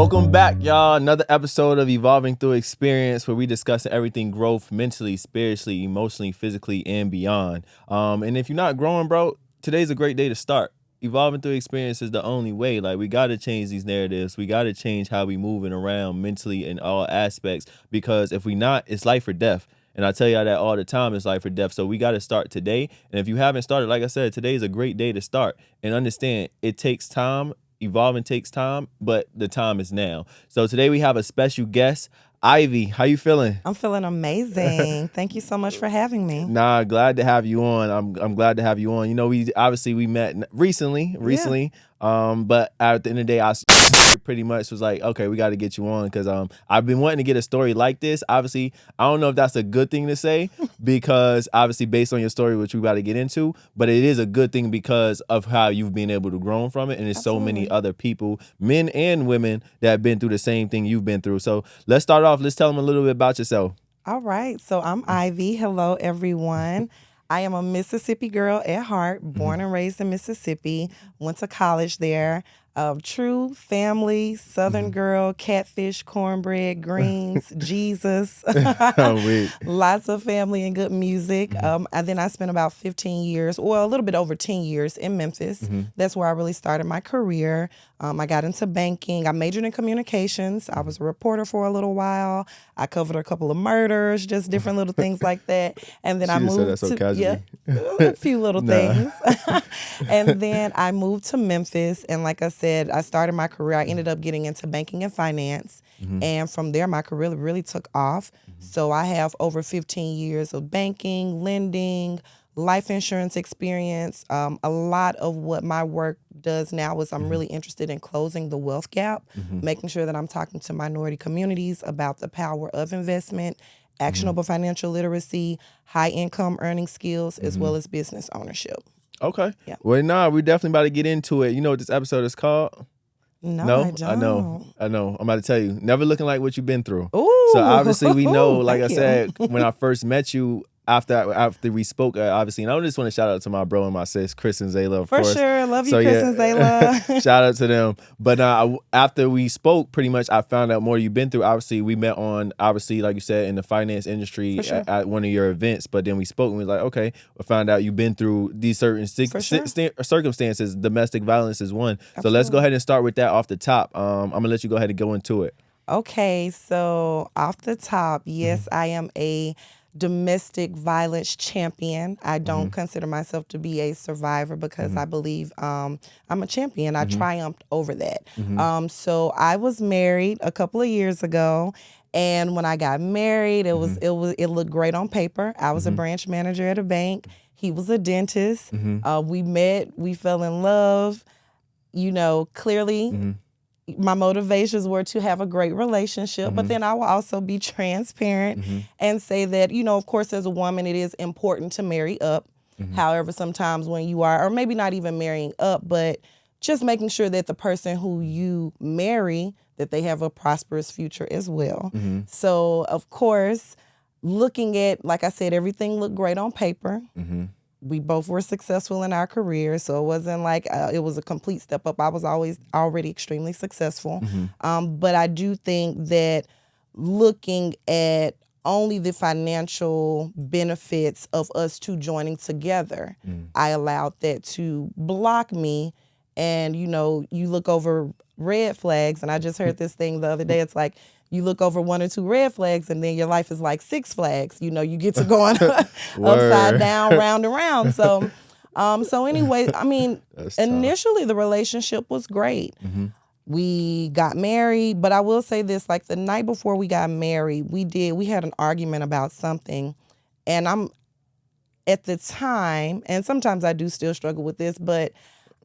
Welcome back, y'all. Another episode of Evolving Through Experience, where we discuss everything growth mentally, spiritually, emotionally, physically, and beyond. And if you're not growing, bro, today's a great day to start. Evolving Through Experience is the only way. Like, we got to change these narratives. We got to change how we moving around mentally in all aspects, because if we not, it's life or death. And I tell y'all that all the time, it's life or death. So we got to start today. And if you haven't started, like I said, today is a great day to start. And understand, it takes time. Evolving takes time, but the time is now. So today we have a special guest, Ivy. How you feeling? I'm feeling amazing. Thank you so much for having me. Nah, glad to have you on. I'm glad to have you on. You know, we met recently. But at the end of the day, I pretty much was like, okay, we got to get you on, because I've been wanting to get a story like this. Obviously, I don't know if that's a good thing to say, because obviously based on your story, which we got to get into, but it is a good thing because of how you've been able to grow from it. And there's so many other people, men and women, that have been through the same thing you've been through. So let's start off. Let's tell them a little bit about yourself. All right. So I'm Ivy. Hello, everyone. I am a Mississippi girl at heart, born and raised in Mississippi, went to college there. True family, Southern girl, catfish, cornbread, greens, Jesus. Lots of family and good music. And then I spent about 15 years, well, a little bit over 10 years in Memphis. That's where I really started my career. I got into banking. I majored in communications. I was a reporter for a little while. I covered a couple of murders, just different little things like that. And then I moved to a few little things. And then I moved to Memphis. And like I said, I started my career. I ended up getting into banking and finance. And from there, my career really took off. So I have over 15 years of banking, lending, life insurance experience. A lot of what my work does now is I'm really interested in closing the wealth gap, making sure that I'm talking to minority communities about the power of investment, actionable financial literacy, high income earning skills, as well as business ownership. Okay. Yeah. Well, we definitely about to get into it. You know what this episode is called? No, I don't. I know. I'm about to tell you. Never looking like what you've been through. Ooh. So obviously we know, like I Thank you. said, when I first met you, after we spoke, obviously, and I just want to shout out to my bro and my sis, Chris and Zayla, of course. For sure. Love you, Chris and Zayla. Shout out to them. But after we spoke, pretty much, I found out more you've been through. Obviously, we met on, obviously, like you said, in the finance industry at one of your events. But then we spoke and we were like, okay, we found out you've been through these certain circumstances. Domestic violence is one. Absolutely. So let's go ahead and start with that off the top. I'm going to let you go ahead and go into it. Okay, so off the top, yes, I am a domestic violence champion. I don't consider myself to be a survivor, because I believe I'm a champion. I triumphed over that. So I was married a couple of years ago, and when I got married, it looked great on paper. I was a branch manager at a bank. He was a dentist. We met, we fell in love. You know, clearly my motivations were to have a great relationship, but then I will also be transparent and say that, you know, of course, as a woman, it is important to marry up. However, sometimes when you are, or maybe not even marrying up, but just making sure that the person who you marry, that they have a prosperous future as well. So, of course, looking at, like I said, everything looked great on paper. We both were successful in our careers, so it wasn't like it was a complete step up. I was always already extremely successful. But I do think that looking at only the financial benefits of us two joining together, I allowed that to block me. And, you know, you look over red flags, and I just heard this thing the other day. It's like, you look over one or two red flags, and then your life is like Six Flags. You know, you get to going upside down, round and round. So, anyway, I mean, initially the relationship was great. We got married, but I will say this: like the night before we got married, we had an argument about something, and I'm at the time, and sometimes I do still struggle with this, but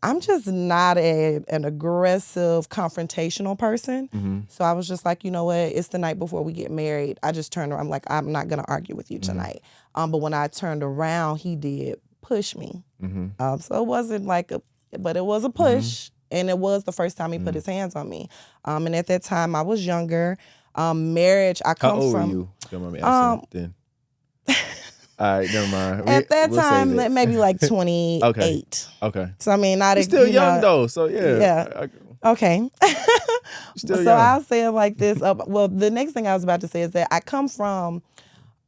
I'm just not an aggressive, confrontational person. So I was just like, you know what? It's the night before we get married. I just turned around. I'm like, I'm not going to argue with you tonight. But when I turned around, he did push me. So it wasn't like but it was a push. And it was the first time he put his hands on me. And at that time, I was younger. Marriage, I come from. How old were you? Come on, me asking then. All right, never mind. At that time, maybe like 28. Okay. So I mean, You're still young though, so yeah. Okay. Still So young. I'll say it like this. Well, the next thing I was about to say is that I come from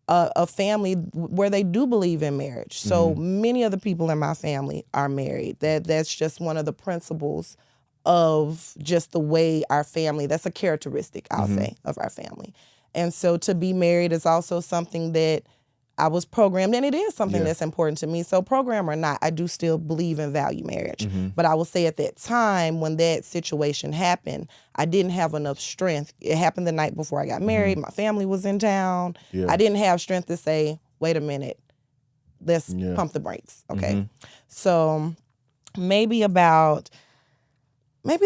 a family where they do believe in marriage. So many of the people in my family are married. That's just one of the principles of just the way our family, that's a characteristic, I'll say, of our family. And so to be married is also something that I was programmed, and it is something that's important to me. So program or not, I do still believe and value marriage. But I will say at that time when that situation happened, I didn't have enough strength. It happened the night before I got married. My family was in town. Yeah. I didn't have strength to say, wait a minute, let's pump the brakes. Okay. So maybe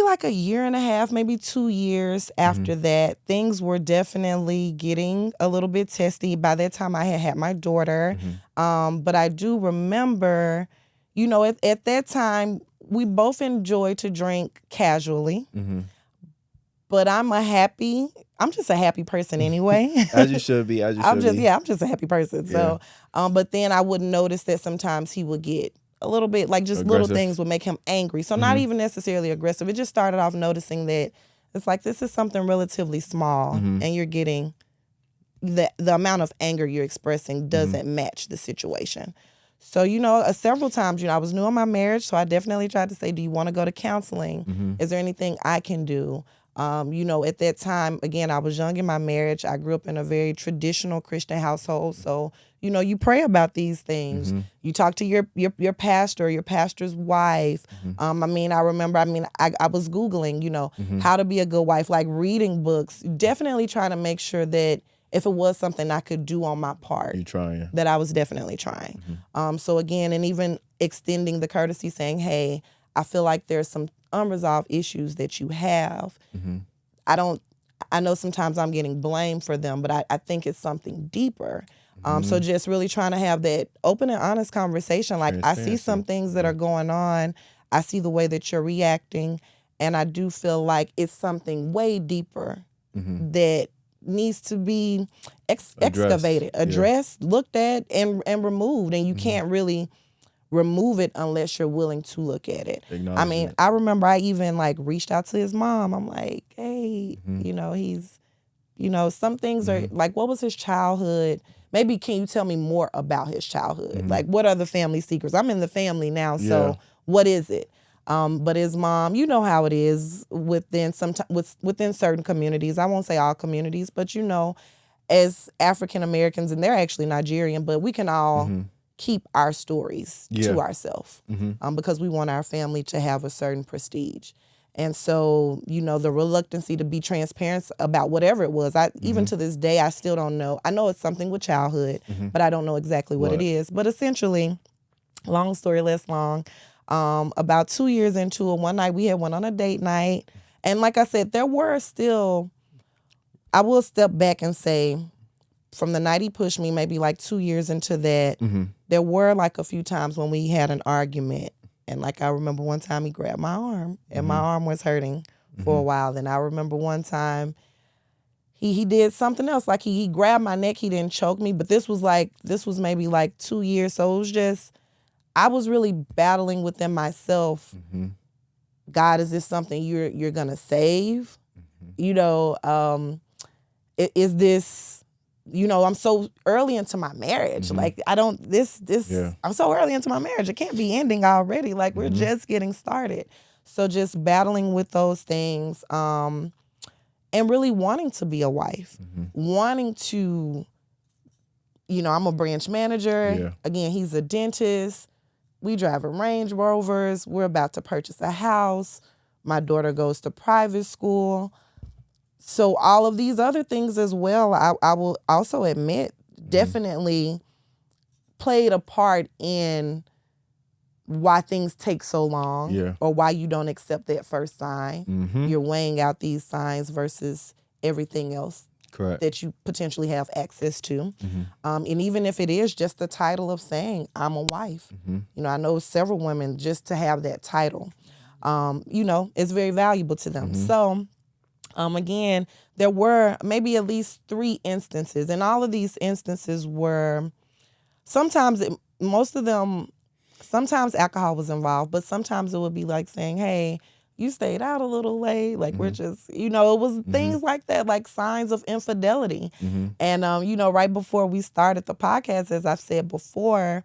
like a year and a half, maybe 2 years after that, things were definitely getting a little bit testy. By that time, I had my daughter. But I do remember, at that time, we both enjoyed to drink casually. But I'm just a happy person anyway. As you should be. I'm just a happy person. So, but then I would notice that sometimes he would get a little bit, like just little things would make him angry. So not even necessarily aggressive. It just started off noticing that it's like, this is something relatively small and you're getting the amount of anger you're expressing doesn't match the situation. So, several times, I was new in my marriage, so I definitely tried to say, do you want to go to counseling? Is there anything I can do? At that time, again, I was young in my marriage. I grew up in a very traditional Christian household. So, you pray about these things. You talk to your pastor, your pastor's wife. I remember, I was Googling, how to be a good wife, like reading books, definitely trying to make sure that if it was something I could do on my part, You're trying. that I was definitely trying. So again, and even extending the courtesy saying, hey, I feel like there's some unresolved issues that you have. I know sometimes I'm getting blamed for them, but I think it's something deeper. So just really trying to have that open and honest conversation. Like, I see some things that are going on. I see the way that you're reacting. And I do feel like it's something way deeper that needs to be excavated, addressed, looked at, and removed. And you can't really remove it unless you're willing to look at it. I remember I even reached out to his mom. I'm like, hey, he's, some things are like, what was his childhood? Maybe can you tell me more about his childhood? Like, what are the family secrets? I'm in the family now, so what is it? But his mom, you know how it is within within certain communities. I won't say all communities, but as African Americans, and they're actually Nigerian, but we can all keep our stories to ourselves because we want our family to have a certain prestige. And so, the reluctancy to be transparent about whatever it was, even to this day, I still don't know. I know it's something with childhood, but I don't know exactly what it is. But essentially, long story less long, about 2 years into it, one night we had went on a date night. And like I said, there were still, I will step back and say, from the night he pushed me, maybe 2 years into that, there were a few times when we had an argument. And I remember one time he grabbed my arm and my arm was hurting for a while. And I remember one time he did something else. He grabbed my neck. He didn't choke me, but this was maybe 2 years. So it was just, I was really battling within myself. God, is this something you're going to save? Is this, I'm so early into my marriage. I'm so early into my marriage. It can't be ending already. We're just getting started. So just battling with those things and really wanting to be a wife, wanting to, I'm a branch manager. Yeah. Again, he's a dentist. We drive a Range Rovers. We're about to purchase a house. My daughter goes to private school. So all of these other things as well, I will also admit, definitely played a part in why things take so long or why you don't accept that first sign. You're weighing out these signs versus everything else that you potentially have access to. And even if it is just the title of saying, I'm a wife, I know several women just to have that title, it's very valuable to them. So again, there were maybe at least 3 instances, and all of these instances were sometimes alcohol was involved, but sometimes it would be saying, hey, you stayed out a little late. Like, we're just, it was things like that, like signs of infidelity. And, right before we started the podcast, as I've said before,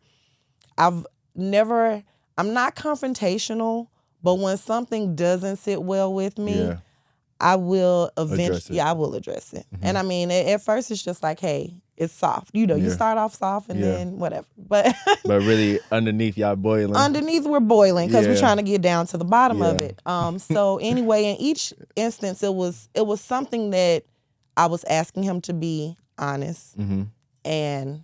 I'm not confrontational, but when something doesn't sit well with me, I will eventually, I will address it. And I mean, at first it's just like, hey, it's soft. You start off soft and then whatever. But really underneath y'all boiling. Underneath we're boiling because we're trying to get down to the bottom of it. So anyway, in each instance, it was something that I was asking him to be honest and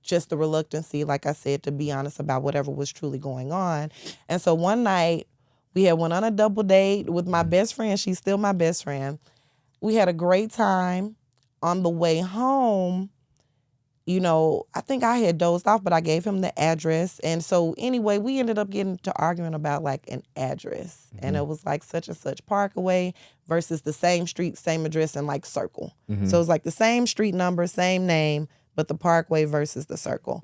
just the reluctancy, like I said, to be honest about whatever was truly going on. And so one night we had went on a double date with my best friend. She's still my best friend. We had a great time. On the way home, I think I had dozed off, but I gave him the address. And so anyway, we ended up getting to arguing about like an address. And it was like such and such Parkway versus the same street, same address, and like circle. So it was like the same street number, same name, but the Parkway versus the circle.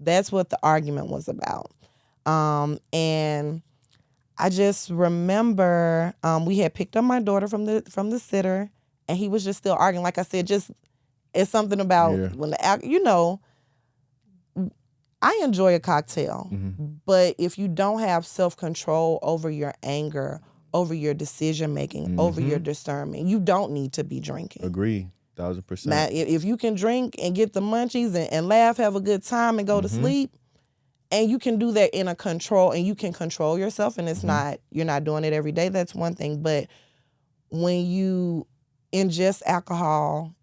That's what the argument was about. And I just remember we had picked up my daughter from the sitter, and he was just still arguing. Like I said, just it's something about when I enjoy a cocktail, but if you don't have self-control over your anger, over your decision making, over your discernment, you don't need to be drinking. Agree. 1,000%. Now, if you can drink and get the munchies and laugh, have a good time, and go to sleep, and you can do that in a control, and you can control yourself, and it's not, you're not doing it every day, that's one thing. But when you ingest alcohol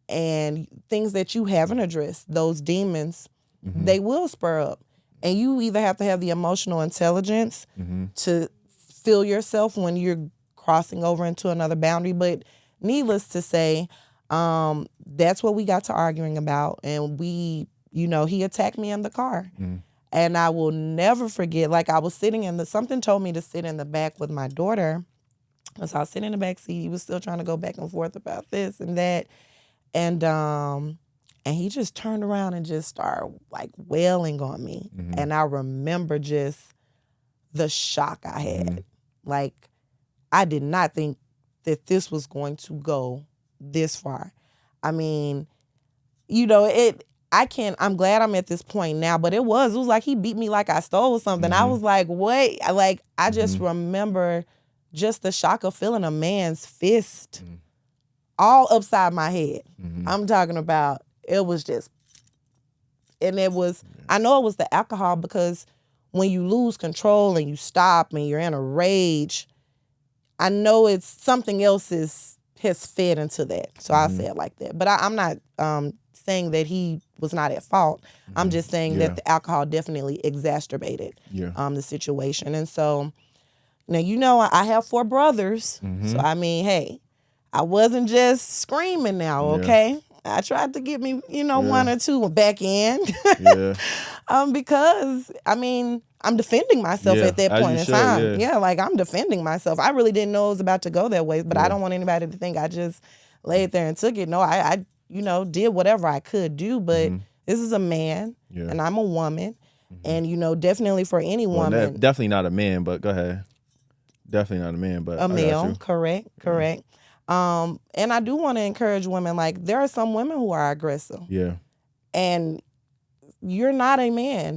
and things that you haven't addressed, those demons, they will spur up. And you either have to have the emotional intelligence to feel yourself when you're crossing over into another boundary. But needless to say, that's what we got to arguing about. And he attacked me in the car. And I will never forget, like I was sitting something told me to sit in the back with my daughter. So I was sitting in the back seat. He was still trying to go back and forth about this and that. And he just turned around and just started like wailing on me. And I remember just the shock I had. Like, I did not think that this was going to go this far. I mean, I'm glad I'm at this point now, but it was like he beat me like I stole something. I was like, what? I just remember just the shock of feeling a man's fist all upside my head. I'm talking about, it was just, and it was, I know it was the alcohol, because when you lose control and you stop and you're in a rage, I know it's something else has fed into that. So I'll say it like that. But I'm not saying that he was not at fault. I'm just saying that the alcohol definitely exacerbated the situation. And so, now, I have 4 brothers. So, I mean, hey, I wasn't just screaming now, okay? I tried to get me, 1 or 2 back in. Because, I mean, I'm defending myself at that point in time. Like, I'm defending myself. I really didn't know it was about to go that way, but I don't want anybody to think I just laid there and took it. No, I did whatever I could do, but this is a man, and I'm a woman, and, definitely for any woman. Definitely not a man, but go ahead. Definitely not a man, but a male. Correct. And I do want to encourage women. Like, there are some women who are aggressive. And you're not a man.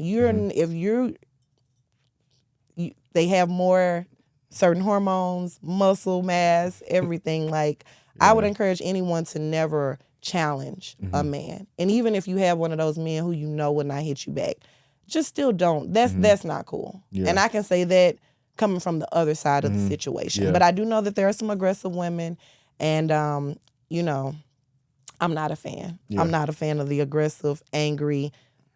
They have more certain hormones, muscle mass, everything. Like, I would encourage anyone to never challenge a man. And even if you have one of those men who would not hit you back, just still don't. That's not cool. And I can say that coming from the other side of the situation. But I do know that there are some aggressive women, and I'm not a fan. I'm not a fan of the aggressive, angry,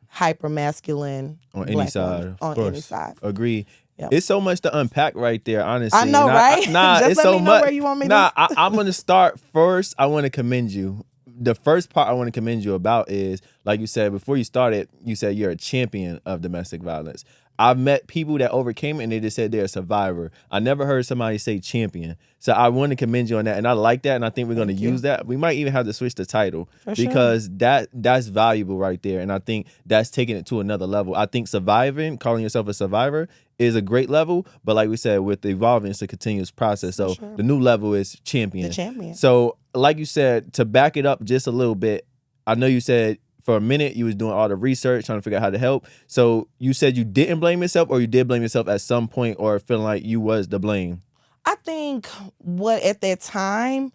hyper masculine on any side. On any side. Agree. It's so much to unpack right there, honestly. I know, right? Just it's let so me know much. Where you want me I'm going to start first. I want to commend you. The first part I want to commend you about is, like you said, before you started, you said you're a champion of domestic violence. I've met people that overcame it and they just said they're a survivor. I never heard somebody say champion. So I want to commend you on that. And I like that. And I think we're going to use that. We might even have to switch the title because that's valuable right there. And I think that's taking it to another level. I think surviving, calling yourself a survivor, is a great level. But like we said, with evolving, it's a continuous process. So the new level is champion. The champion. So like you said, to back it up just a little bit, I know you said for a minute you was doing all the research, trying to figure out how to help. So you said you didn't blame yourself, or you did blame yourself at some point, or feeling like you was to blame? I think at that time,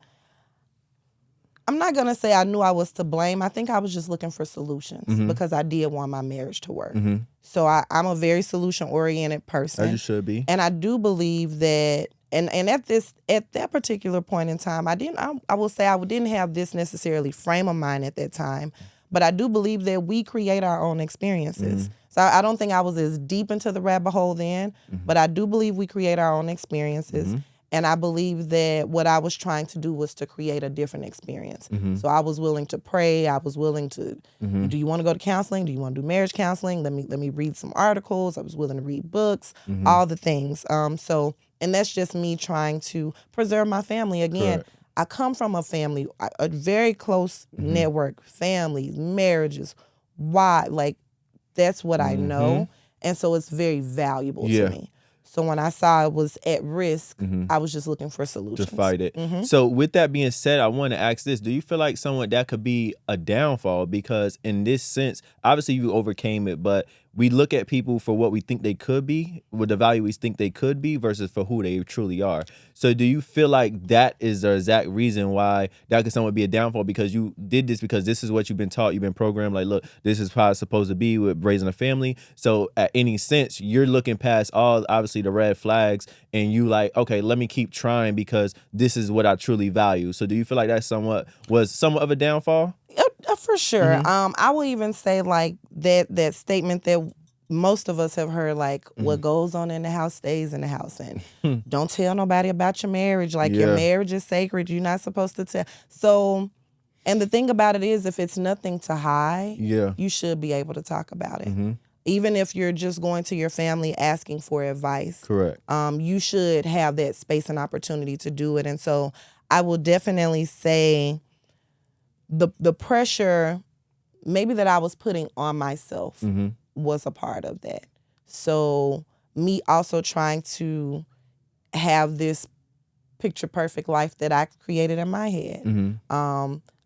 I'm not going to say I knew I was to blame. I think I was just looking for solutions because I did want my marriage to work. So I'm a very solution-oriented person. As you should be. And I do believe that, and at that particular point in time, I will say I didn't have this necessarily frame of mind at that time, but I do believe that we create our own experiences. So I don't think I was as deep into the rabbit hole then, but I do believe we create our own experiences. And I believe that what I was trying to do was to create a different experience. So I was willing to pray. I was willing to, do you want to go to counseling? Do you want to do marriage counseling? Let me read some articles. I was willing to read books, all the things. And that's just me trying to preserve my family. Again, correct. I come from a family, a very close network, families, marriages. Why? Like, that's what I know. And so it's very valuable to me. So when I saw it was at risk, I was just looking for solutions. To fight it. So with that being said, I want to ask this. Do you feel like someone that could be a downfall? Because in this sense, obviously you overcame it, but we look at people for what we think they could be, with the value we think they could be versus for who they truly are. So do you feel like that is the exact reason why that could somewhat be a downfall? Because you did this because this is what you've been taught, you've been programmed, like, look, this is how it's supposed to be with raising a family. So at any sense, you're looking past all, obviously, the red flags, and you like, okay, let me keep trying because this is what I truly value. So do you feel like that was somewhat of a downfall? For sure. I will even say like that statement that most of us have heard, like, what goes on in the house stays in the house, and don't tell nobody about your marriage. Like, your marriage is sacred. You're not supposed to tell. So, and the thing about it is, if it's nothing to hide, you should be able to talk about it. Even if you're just going to your family asking for advice. Correct. You should have that space and opportunity to do it. And so I will definitely say the pressure maybe that I was putting on myself was a part of that. So me also trying to have this picture perfect life that I created in my head.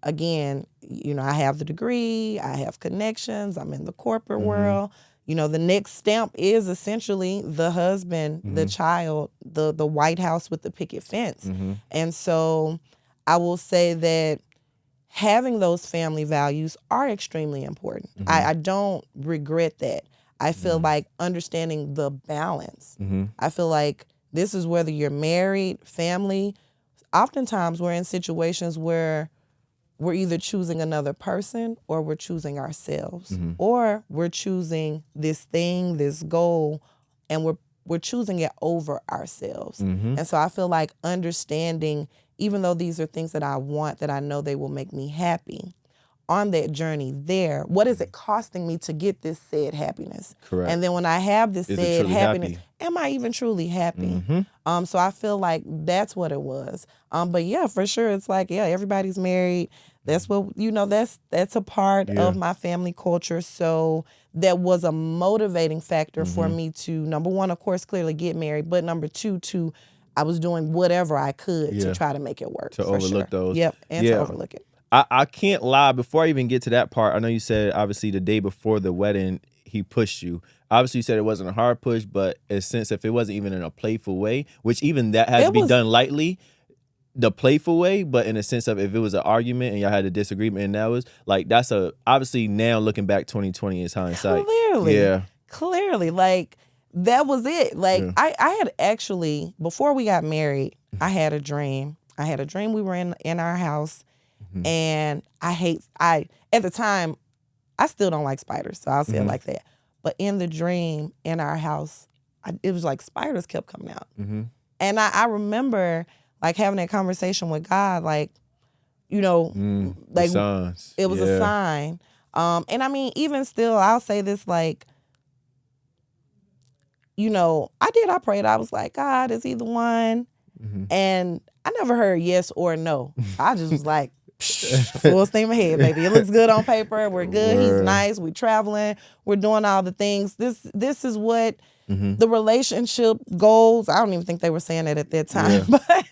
Again, I have the degree, I have connections, I'm in the corporate world. The next stamp is essentially the husband, the child, the White House with the picket fence. And so I will say that having those family values are extremely important. I don't regret that. I feel like understanding the balance. I feel like this is whether you're married, family. Oftentimes we're in situations where we're either choosing another person or we're choosing ourselves. Or we're choosing this thing, this goal, and we're choosing it over ourselves. And so I feel like understanding, even though these are things that I want, that I know they will make me happy, on that journey there, what is it costing me to get this said happiness? Correct. And then when I have this said happiness, am I even truly happy? So I feel like that's what it was. But yeah, for sure, it's like, everybody's married. That's what, that's a part of my family culture. So that was a motivating factor for me to, number one, of course, clearly get married, but number two, I was doing whatever I could to try to make it work. To overlook those. Yep, and to overlook it. I can't lie. Before I even get to that part, I know you said, obviously, the day before the wedding, he pushed you. Obviously, you said it wasn't a hard push, but in a sense, if it wasn't even in a playful way, which even that has to be done lightly, the playful way, but in a sense of if it was an argument and y'all had a disagreement, and that was like, that's obviously now looking back, 2020 is hindsight. Clearly, like, that was it. Like, I had actually, before we got married, I had a dream. We were in our house, and at the time, I still don't like spiders, so I'll say it like that. But in the dream, in our house, it was like spiders kept coming out. And I remember, like, having that conversation with God, like, like, signs. It was a sign. And I mean, even still, I'll say this, like, I prayed. I was like, God, is he the one? And I never heard yes or no. I just was like, full steam ahead, baby. It looks good on paper. We're good. He's nice. We're traveling. We're doing all the things. This is what the relationship goals. I don't even think they were saying it at that time. Yeah. But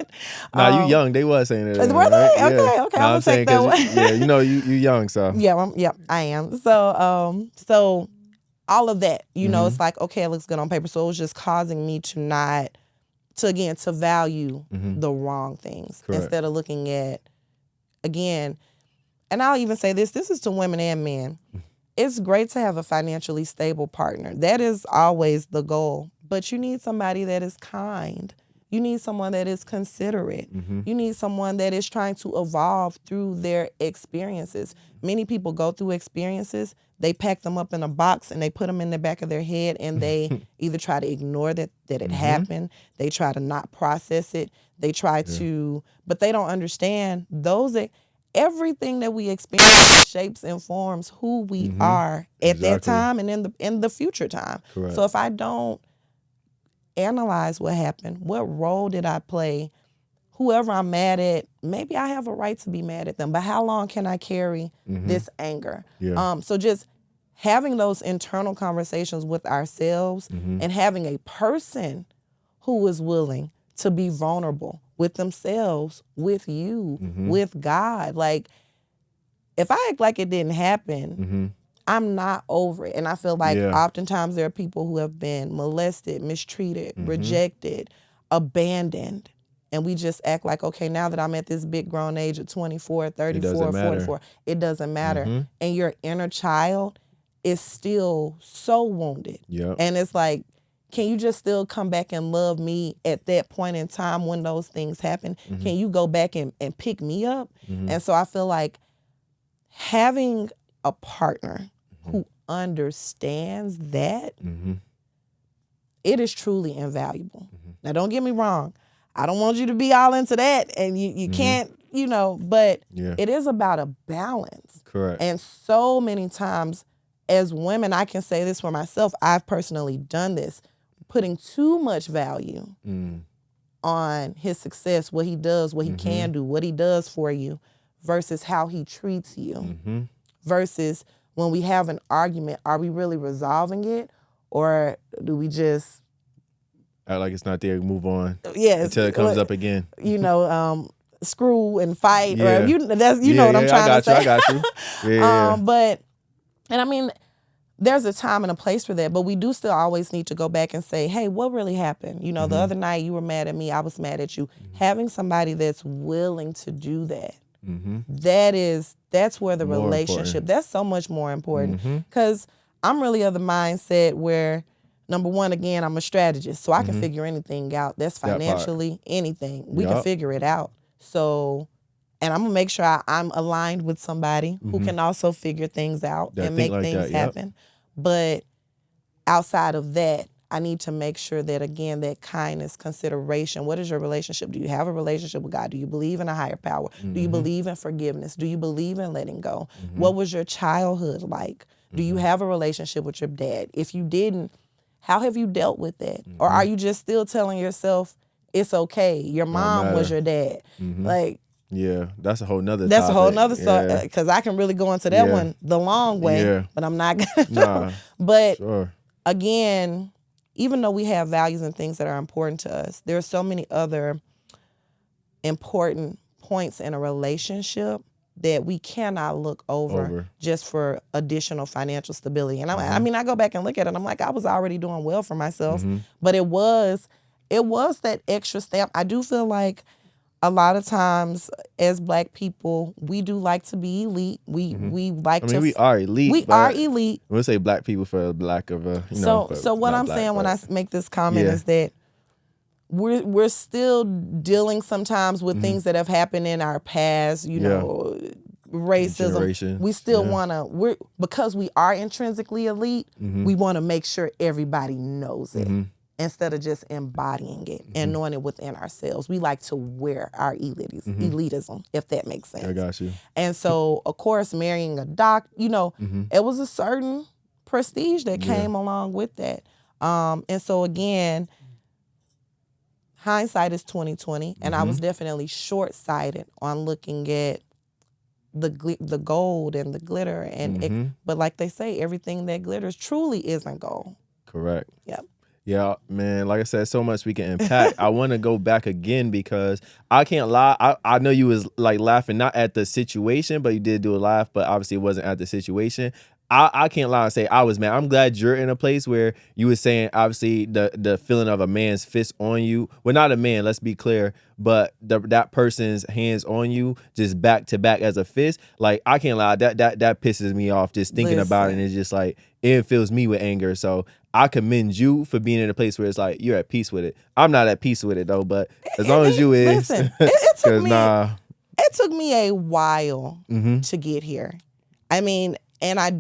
Nah, you young. They was saying that. were they? Right? Okay, Yeah. okay. Nah, I'm gonna take that one. yeah, you young, so. Yeah, I am. So all of that, it's like, okay, it looks good on paper. So it was just causing me to value the wrong things. Correct. Instead of looking at, again, and I'll even say this is to women and men. It's great to have a financially stable partner. That is always the goal. But you need somebody that is kind. You need someone that is considerate. You need someone that is trying to evolve through their experiences. Many people go through experiences, they pack them up in a box and they put them in the back of their head, and they either try to ignore that it happened, they try to not process it, they try to, but they don't understand everything that we experience shapes and forms who we are at that time and in the future time. Correct. So if I don't analyze what happened, what role did I play, whoever I'm mad at, maybe I have a right to be mad at them, but how long can I carry this anger? Yeah. So just having those internal conversations with ourselves and having a person who is willing to be vulnerable with themselves, with you, with God. Like, if I act like it didn't happen, I'm not over it. And I feel like oftentimes there are people who have been molested, mistreated, rejected, abandoned. And we just act like, okay, now that I'm at this big grown age of 24, 34, 44, it doesn't matter. And your inner child is still so wounded. Yep. And it's like, can you just still come back and love me at that point in time when those things happen? Can you go back and pick me up? And so I feel like having a partner who understands that, it is truly invaluable. Now, don't get me wrong. I don't want you to be all into that, and you can't, but it is about a balance. Correct. And so many times as women, I can say this for myself, I've personally done this, putting too much value on his success, what he does, what he can do, what he does for you, versus how he treats you, versus when we have an argument, are we really resolving it, or do we just act like it's not there, move on until it comes up again? Screw and fight, or know what I'm trying to say. I got you. Yeah. But, and I mean, there's a time and a place for that, but we do still always need to go back and say, hey, what really happened? The other night you were mad at me, I was mad at you. Having somebody that's willing to do that, that's where the more relationship, important. That's so much more important. Because I'm really of the mindset where, number one, again, I'm a strategist, so I can figure anything out. That's financially, anything. We can figure it out. So, and I'm going to make sure I'm aligned with somebody who can also figure things out and make things happen. But outside of that, I need to make sure that, again, that kindness, consideration. What is your relationship? Do you have a relationship with God? Do you believe in a higher power? Do you believe in forgiveness? Do you believe in letting go? What was your childhood like? Do you have a relationship with your dad? If you didn't, how have you dealt with that? Or are you just still telling yourself it's okay? Your mom was your dad. Like, yeah, that's a whole nother That's topic. a whole nother story, because I can really go into that one the long way, but I'm not going to. Nah, but again, even though we have values and things that are important to us, there are so many other important points in a relationship that we cannot look over just for additional financial stability. And I mean, I go back and look at it, and I'm like, I was already doing well for myself, but it was that extra stamp. I do feel like a lot of times as Black people, we do like to be elite. We like to. We are elite. We are elite. We'll say Black people for lack of a. So what I'm saying when I make this comment is that we're still dealing sometimes with things that have happened in our past. Racism. Generation. We still wanna because we are intrinsically elite. We want to make sure everybody knows it. Instead of just embodying it and knowing it within ourselves. We like to wear our elitism, if that makes sense. I got you. And so, of course, marrying a doctor, it was a certain prestige that came along with that. And so again, hindsight is 2020, and I was definitely short-sighted on looking at the gold and the glitter, and but like they say, everything that glitters truly isn't gold. Correct. Yep. Yeah, man, like I said, so much we can impact. I want to go back again because I can't lie. I know you was like laughing, not at the situation, but you did do a laugh, but obviously it wasn't at the situation. I can't lie and say I was mad. I'm glad you're in a place where you were saying, obviously, the feeling of a man's fist on you. Well, not a man, let's be clear, but that person's hands on you just back to back as a fist. Like, I can't lie, that pisses me off just thinking about it, and it's just like, it fills me with anger. So I commend you for being in a place where it's like you're at peace with it. I'm not at peace with it though, but as long as you is, listen, it took me. Nah. It took me a while to get here. I mean, and I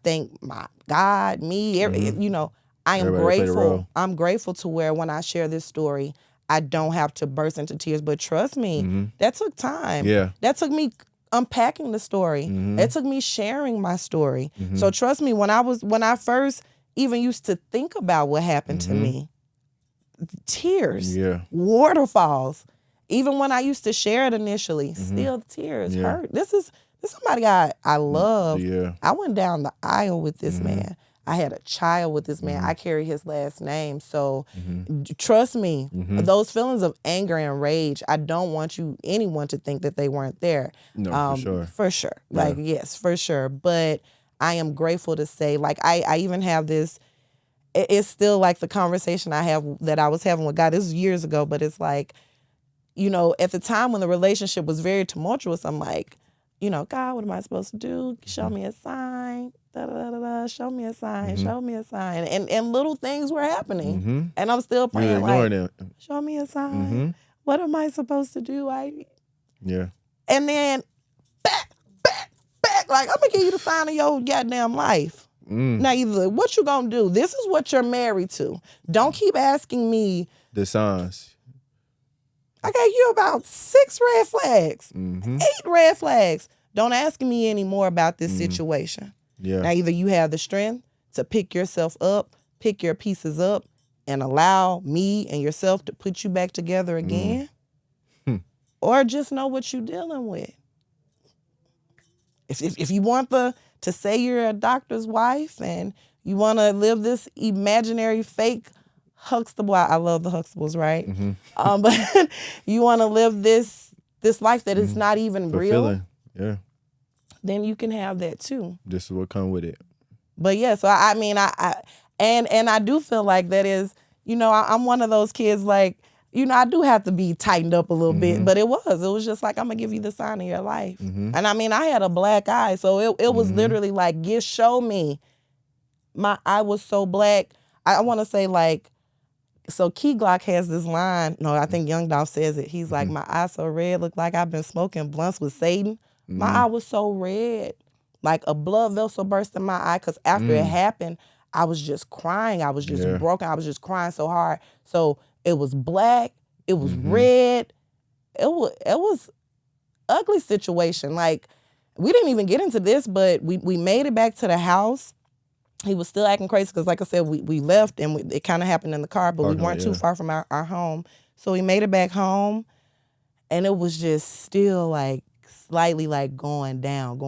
thank my God, me, you know, I am Everybody played a role. grateful. I'm grateful to where when I share this story, I don't have to burst into tears. But trust me, that took time. Yeah. That took me unpacking the story. It took me sharing my story. So trust me, when I first even used to think about what happened to me, tears, waterfalls. Even when I used to share it initially, still tears hurt. This somebody I love. Yeah. I went down the aisle with this man. I had a child with this man. I carry his last name. So trust me, those feelings of anger and rage, I don't want anyone to think that they weren't there. No, for sure. For sure. Like, yes, for sure. But I am grateful to say, like, I even have this, it's still like the conversation that I was having with God. This was years ago, but it's like, you know, at the time when the relationship was very tumultuous, I'm like, you know, God, what am I supposed to do? Show me a sign. Show me a sign. Show me a sign. And little things were happening. And I'm still praying, like, show me a sign. What am I supposed to do? Yeah. And then back, like, I'm going to give you the sign of your goddamn life. Now, either what you going to do? This is what you're married to. Don't keep asking me. The signs. I gave you about 6 red flags, 8 red flags. Don't ask me any more about this situation. Yeah. Now, either you have the strength to pick yourself up, pick your pieces up, and allow me and yourself to put you back together again, or just know what you're dealing with. If you want to say you're a doctor's wife and you want to live this imaginary fake Huxtable, I love the Huxtables, right? But you want to live this life that is not even real, then you can have that too. This is what come with it. But yeah, so I mean, and I do feel like that is, you know, I'm one of those kids, like, you know, I do have to be tightened up a little bit, but it was just like, I'm gonna give you the sign of your life. And I mean, I had a black eye, so it was literally like, show me. My eye was so black. I want to say, like, so Key Glock has this line. No, I think Young Dolph says it. He's like, my eye so red, look like I've been smoking blunts with Satan. My eye was so red, like a blood vessel burst in my eye. Because after it happened, I was just crying. I was just broken. I was just crying so hard. So it was black. It was red. It was ugly situation. Like, we didn't even get into this, but we made it back to the house. He was still acting crazy because, like I said, we left and it kind of happened in the car, but we weren't too far from our home. So we made it back home, and it was just still like slightly like going down.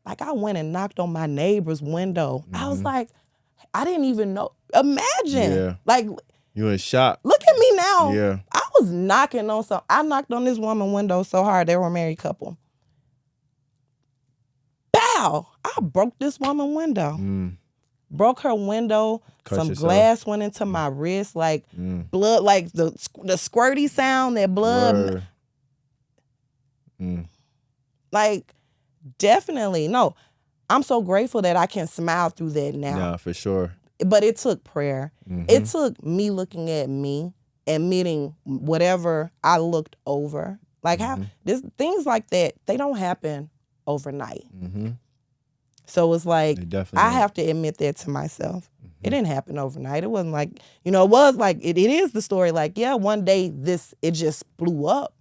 Like, I went and knocked on my neighbor's window. I was like, I didn't even know. Imagine. Like, you in shock. Look at me now. Yeah. I was knocking on I knocked on this woman's window so hard. They were a married couple. Bow! I broke this woman's window. Broke her window. Cut some yourself. glass went into my wrist. Like, blood, like the squirty sound, that blood. Like, definitely. No, I'm so grateful that I can smile through that now. Yeah, for sure. But it took prayer. It took me looking at me, admitting whatever I looked over. Like, how things like that, they don't happen overnight. So it's like, I have to admit that to myself. It didn't happen overnight. It wasn't like, you know, it was like, it is the story. Like, yeah, one day it just blew up.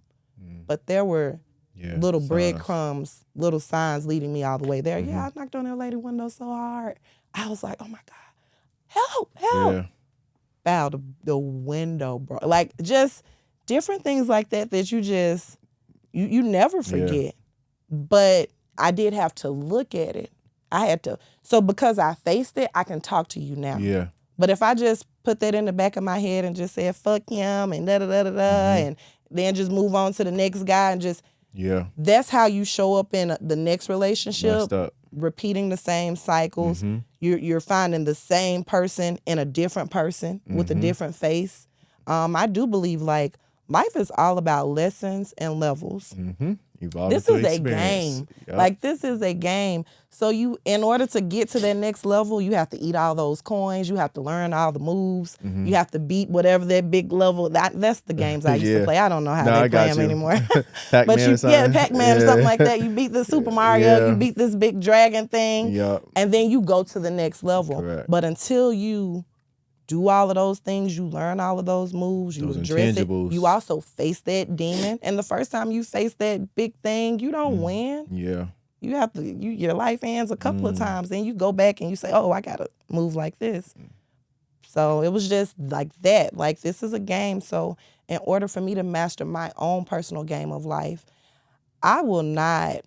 But there were little breadcrumbs, little signs leading me all the way there. Yeah, I knocked on that lady window so hard. I was like, oh my God. help. Yeah. Out the window, bro. Like just different things like that you never forget. But I did have to look at it. I had to. So because I faced it, I can talk to you now. Yeah. But if I just put that in the back of my head and just said fuck him and da da da da da, and then just move on to the next guy and just that's how you show up in the next relationship. Repeating the same cycles. You're finding the same person in a different person with a different face. I do believe like life is all about lessons and levels. This is a game. Like this is a game. So in order to get to that next level, you have to eat all those coins. You have to learn all the moves. You have to beat whatever that big level. That's the games I used to play. I don't know how they play them anymore. But Pac-Man or something like that. You beat the Super Mario. You beat this big dragon thing, and then you go to the next level. Correct. But until you do all of those things, you learn all of those moves, you address it. You also face that demon. And the first time you face that big thing, you don't win. Yeah. You have to, your life ends a couple of times. Then you go back and you say, oh, I got to move like this. So it was just like that. Like this is a game. So in order for me to master my own personal game of life, I will not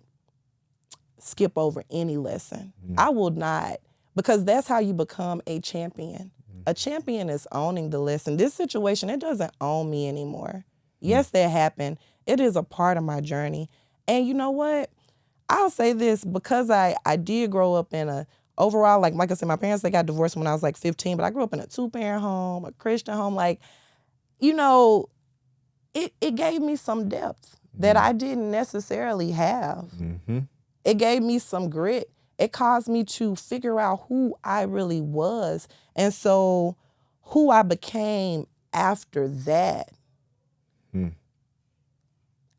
skip over any lesson. I will not, because that's how you become a champion. A champion is owning the lesson. This situation, it doesn't own me anymore. Yes, that happened. It is a part of my journey. And you know what? I'll say this, because I did grow up in a, overall, like I said, my parents, they got divorced when I was like 15, but I grew up in a 2-parent home, a Christian home. Like, you know, it gave me some depth that I didn't necessarily have. It gave me some grit. It caused me to figure out who I really was. And so who I became after that,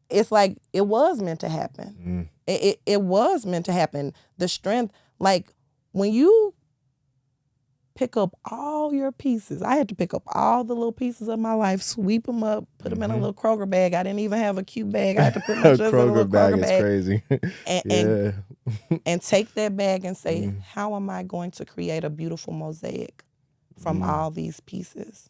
it's like it was meant to happen. It was meant to happen. The strength, like when you pick up all your pieces, I had to pick up all the little pieces of my life, sweep them up, put them in a little Kroger bag. I didn't even have a cute bag. I had to put my just in a little Kroger bag. Is crazy. and take that bag and say, how am I going to create a beautiful mosaic from all these pieces?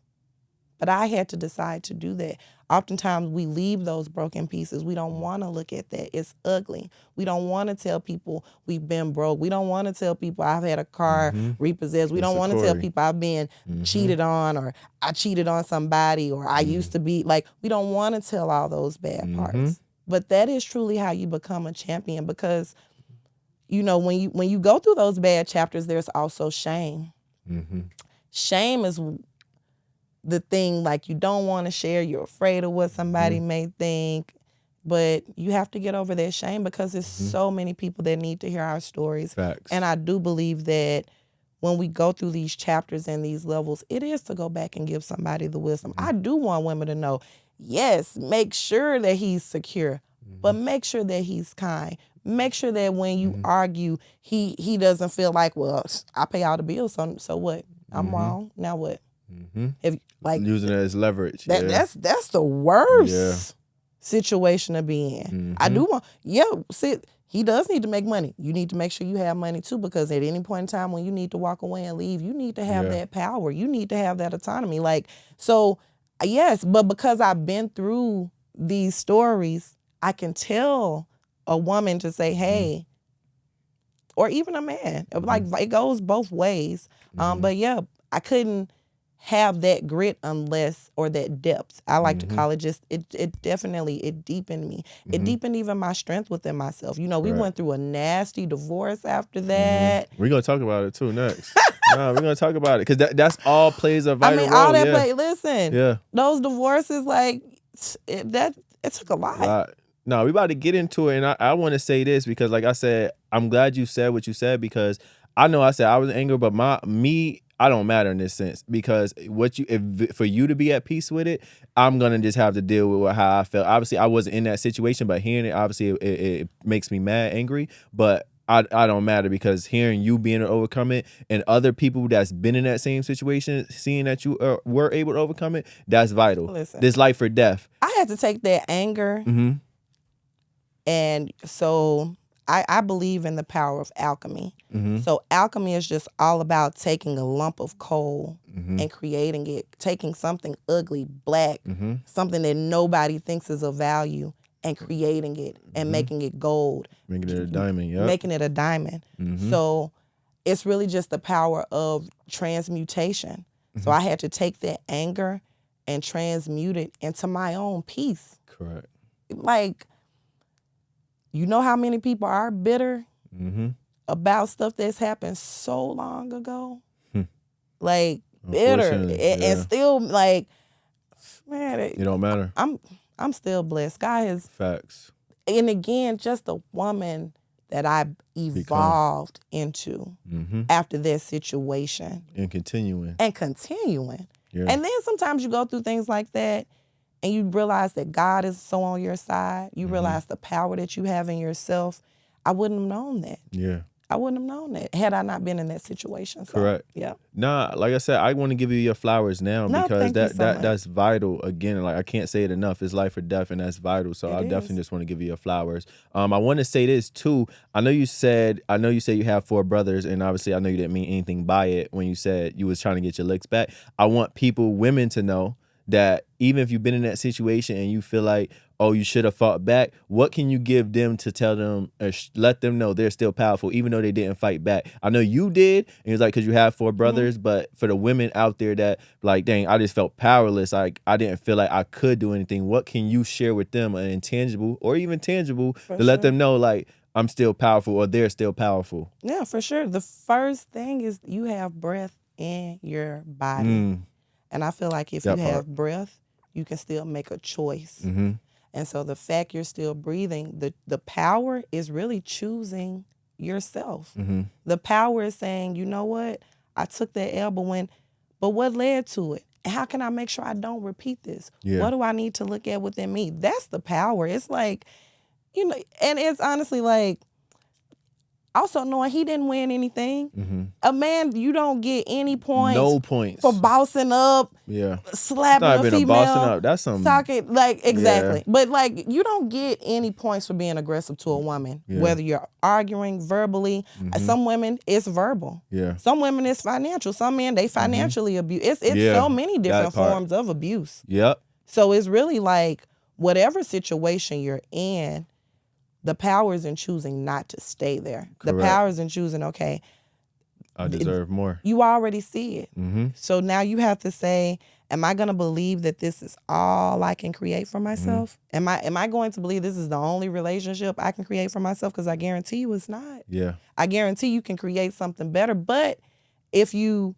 But I had to decide to do that. Oftentimes we leave those broken pieces. We don't want to look at that. It's ugly. We don't want to tell people we've been broke. We don't want to tell people I've had a car repossessed. We don't want to tell people I've been cheated on, or I cheated on somebody, or I used to be, like, we don't want to tell all those bad parts. But that is truly how you become a champion, because, you know, when you go through those bad chapters, there's also shame. Shame is the thing, like, you don't want to share. You're afraid of what somebody may think. But you have to get over that shame, because there's so many people that need to hear our stories. Facts. And I do believe that when we go through these chapters and these levels, it is to go back and give somebody the wisdom. I do want women to know, yes, make sure that he's secure, but make sure that he's kind. Make sure that when you argue, he doesn't feel like, well, I pay all the bills, so what? I'm wrong. Now what? If, like, using it as leverage. That's the worst situation to be in. I do want, he does need to make money. You need to make sure you have money too, because at any point in time when you need to walk away and leave, you need to have that power. You need to have that autonomy. Like, so yes, but because I've been through these stories, I can tell a woman to say, hey, or even a man. Like, it goes both ways. But yeah, I couldn't have that grit or that depth. I like to call it just, it definitely, it deepened me. It deepened even my strength within myself. You know, we went through a nasty divorce after that. We're going to talk about it too next. No, we're going to talk about it, because that's all plays a vital role. All that play, listen, those divorces, like, it took a lot. No, we about to get into it, and I want to say this, because like I said, I'm glad you said what you said, because I know I said I was angry, but I don't matter in this sense, because for you to be at peace with it, I'm gonna just have to deal with how I felt. Obviously, I wasn't in that situation, but hearing it, obviously, it makes me mad, angry. But I don't matter, because hearing you being able to overcome it, and other people that's been in that same situation, seeing that you were able to overcome it, that's vital. Listen, this life or death. I had to take that anger, and so I believe in the power of alchemy. So alchemy is just all about taking a lump of coal and creating it, taking something ugly, black, something that nobody thinks is of value, and creating it and making it gold. Making it a diamond, yeah. Making it a diamond. So it's really just the power of transmutation. So I had to take that anger and transmute it into my own peace. Correct. Like, you know how many people are bitter about stuff that's happened so long ago? Like, bitter. And still, like, man, it don't matter. I'm still blessed. God has... Facts. And again, just a woman that I evolved into after that situation. And continuing. Yeah. And then sometimes you go through things like that and you realize that God is so on your side. You realize the power that you have in yourself. I wouldn't have known that. Yeah. I wouldn't have known that had I not been in that situation. So, correct. Yeah. Nah, like I said, I want to give you your flowers now because thank you so much. that's vital. Again, like I can't say it enough. It's life or death, and that's vital. So I definitely just want to give you your flowers. I want to say this too. I know you said you have 4 brothers, and obviously I know you didn't mean anything by it when you said you was trying to get your licks back. I want women to know that even if you've been in that situation and you feel like, oh, you should have fought back, what can you give them to tell them or let them know they're still powerful, even though they didn't fight back? I know you did, and it's like because you have 4 brothers, but for the women out there that like, dang, I just felt powerless, like I didn't feel like I could do anything, what can you share with them, an intangible or even tangible, to let them know like, I'm still powerful or they're still powerful? Yeah, for sure. The first thing is you have breath in your body. And I feel like if you have breath, you can still make a choice. And so the fact you're still breathing, the power is really choosing yourself. The power is saying, you know what? I took that L, but what led to it? And how can I make sure I don't repeat this? What do I need to look at within me? That's the power. It's like, you know, and it's honestly like, also knowing he didn't win anything. A man, you don't get any points. No points. For bossing up. Yeah. Slapping not a even female. Bossing up. That's some talking, like, exactly. Yeah. But like, you don't get any points for being aggressive to a woman. Yeah. Whether you're arguing verbally. Some women, it's verbal. Yeah. Some women, it's financial. Some men, they financially abuse. It's so many different forms of abuse. Yep. So it's really like, whatever situation you're in, the power is in choosing not to stay there. Correct. The power is in choosing, okay, I deserve more. You already see it. So now you have to say, am I going to believe that this is all I can create for myself? Am I going to believe this is the only relationship I can create for myself? Because I guarantee you it's not. Yeah. I guarantee you can create something better. But if you're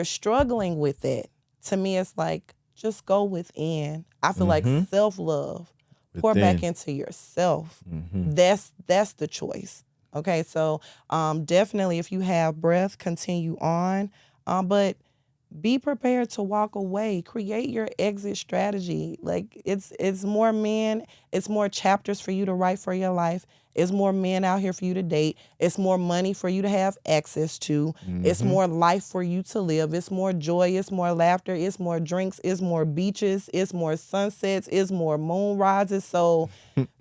struggling with it, to me it's like, just go within. I feel like self-love. Pour back into yourself. That's the choice. Okay, so definitely if you have breath, continue on. But be prepared to walk away. Create your exit strategy. Like it's more men, it's more chapters for you to write for your life. It's more men out here for you to date. It's more money for you to have access to. It's more life for you to live. It's more joy. It's more laughter. It's more drinks. It's more beaches. It's more sunsets. It's more moon rises. So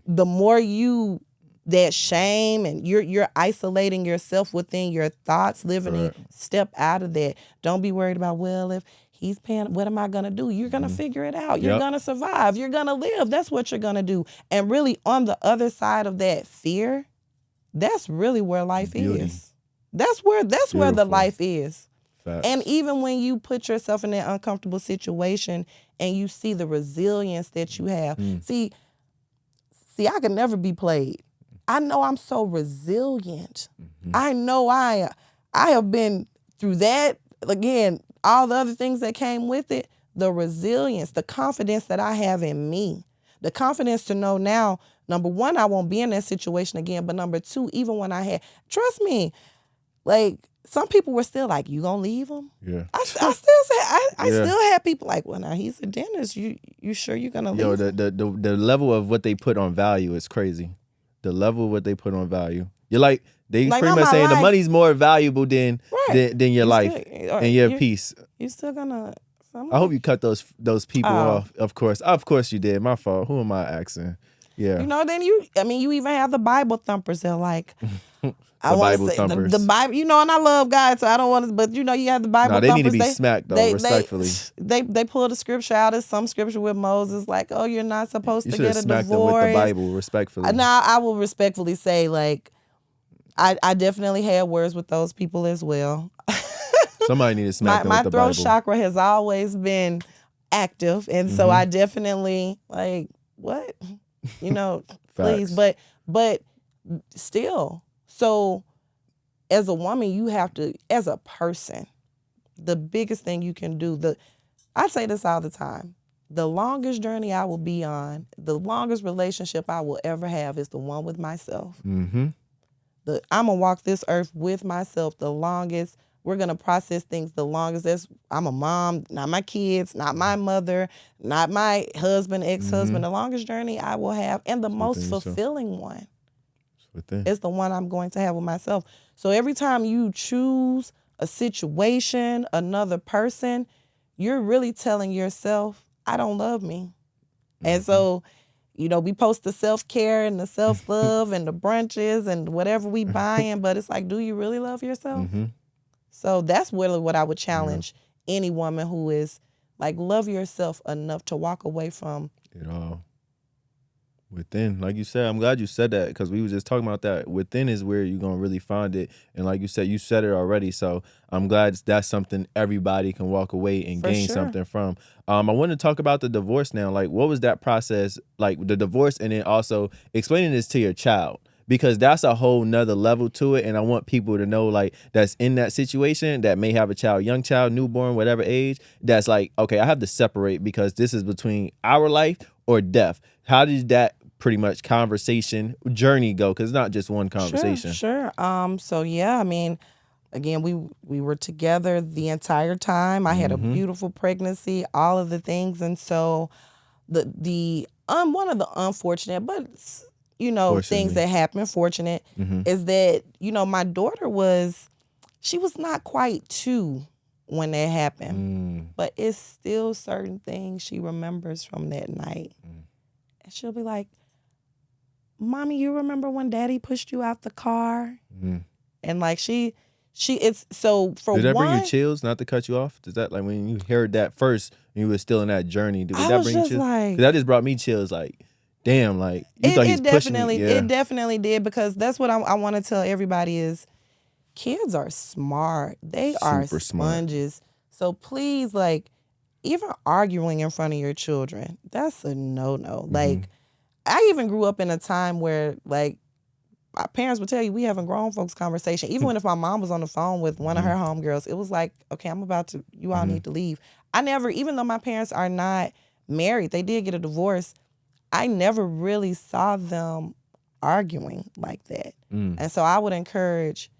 the more that shame and you're isolating yourself within your thoughts, living step out of that. Don't be worried about, well, if he's paying, what am I going to do? You're going to figure it out. You're going to survive. You're going to live. That's what you're going to do. And really on the other side of that fear, that's really where life is. That's where the life is. Facts. And even when you put yourself in that uncomfortable situation and you see the resilience that you have, see, I can never be played. I know I'm so resilient. I know I have been through that. Again, all the other things that came with it, the resilience, the confidence that I have in me, the confidence to know now, number one, I won't be in that situation again. But number two, even when trust me, like some people were still like, you gonna leave him? Yeah. I still say, I still have people like, well, now he's a dentist. You sure you're gonna leave him? The level of what they put on value is crazy. The level of what they put on value. You're like, they pretty much saying the money's more valuable than your life and your peace. You still gonna... I hope you cut those people off. Of course you did. My fault. Who am I asking? Yeah. Then you even have the Bible thumpers that like, I The want to Bible say thumpers. the Bible, and I love God, so I don't want to, but you have the Bible Nah, they need to thumpers. be smacked though, respectfully. They pull the scripture out of some scripture with Moses, like, oh, you're not supposed You to should have get a smacked them divorce. with the Bible, respectfully. Now, I will respectfully say, like, I definitely had words with those people as well. Somebody need to smack them My with the throat Bible. chakra has always been active, and so I definitely like what, please, but still. So as a woman, you have to, as a person, the biggest thing you can do. I say this all the time. The longest journey I will be on, the longest relationship I will ever have is the one with myself. Mm-hmm. I'm gonna walk this earth with myself the longest. We're gonna process things the longest. I'm a mom, not my kids, not my mother, not my husband, ex-husband. The longest journey I will have, and the most fulfilling one, is the one I'm going to have with myself. So every time you choose a situation, another person, you're really telling yourself, I don't love me. And so, we post the self-care and the self-love and the brunches and whatever we buying, but it's like, do you really love yourself? So that's really what I would challenge any woman who is like, love yourself enough to walk away from it all. Within, like you said, I'm glad you said that, because we was just talking about that. Within is where you're gonna really find it, and like you said it already. So I'm glad that's something everybody can walk away and gain something from. I want to talk about the divorce now. Like, what was that process like, the divorce, and then also explaining this to your child, because that's a whole nother level to it. And I want people to know, like, that's in that situation, that may have a child, young child, newborn, whatever age, that's like, okay, I have to separate because this is between our life or death. How did that pretty much conversation journey go? Because it's not just one conversation. Sure. So yeah, again, we were together the entire time. I had a beautiful pregnancy, all of the things, and so the one of the unfortunate, but things that happen, fortunate, is that my daughter she was not quite 2 when that happened, but it's still certain things she remembers from that night, and she'll be like, Mommy, you remember when Daddy pushed you out the car? And like it's so for one. Did that bring you chills? Not to cut you off. Does that, like, when you heard that first and you were still in that journey, did that bring you chills? Because that just brought me chills. Like, damn, like you thought he's pushing me. Yeah. It definitely did, because that's what I want to tell everybody is, kids are smart. They are sponges. So please, like, even arguing in front of your children, that's a no-no. Like, I even grew up in a time where, like, my parents would tell you, we having grown folks conversation. Even if my mom was on the phone with one of her homegirls, it was like, okay, you all need to leave. I never, even though my parents are not married, they did get a divorce, I never really saw them arguing like that. And so I would encourage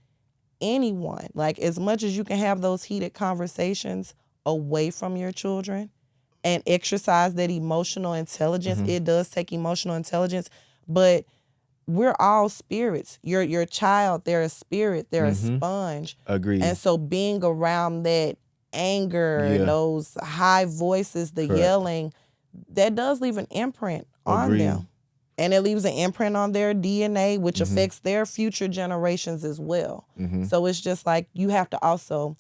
anyone, like, as much as you can have those heated conversations away from your children, and exercise that emotional intelligence. It does take emotional intelligence, but we're all spirits. Your child, they're a spirit, they're a sponge. Agreed. And so being around that anger, those high voices, the yelling, that does leave an imprint on them. And it leaves an imprint on their DNA, which affects their future generations as well. So it's just like, you have to also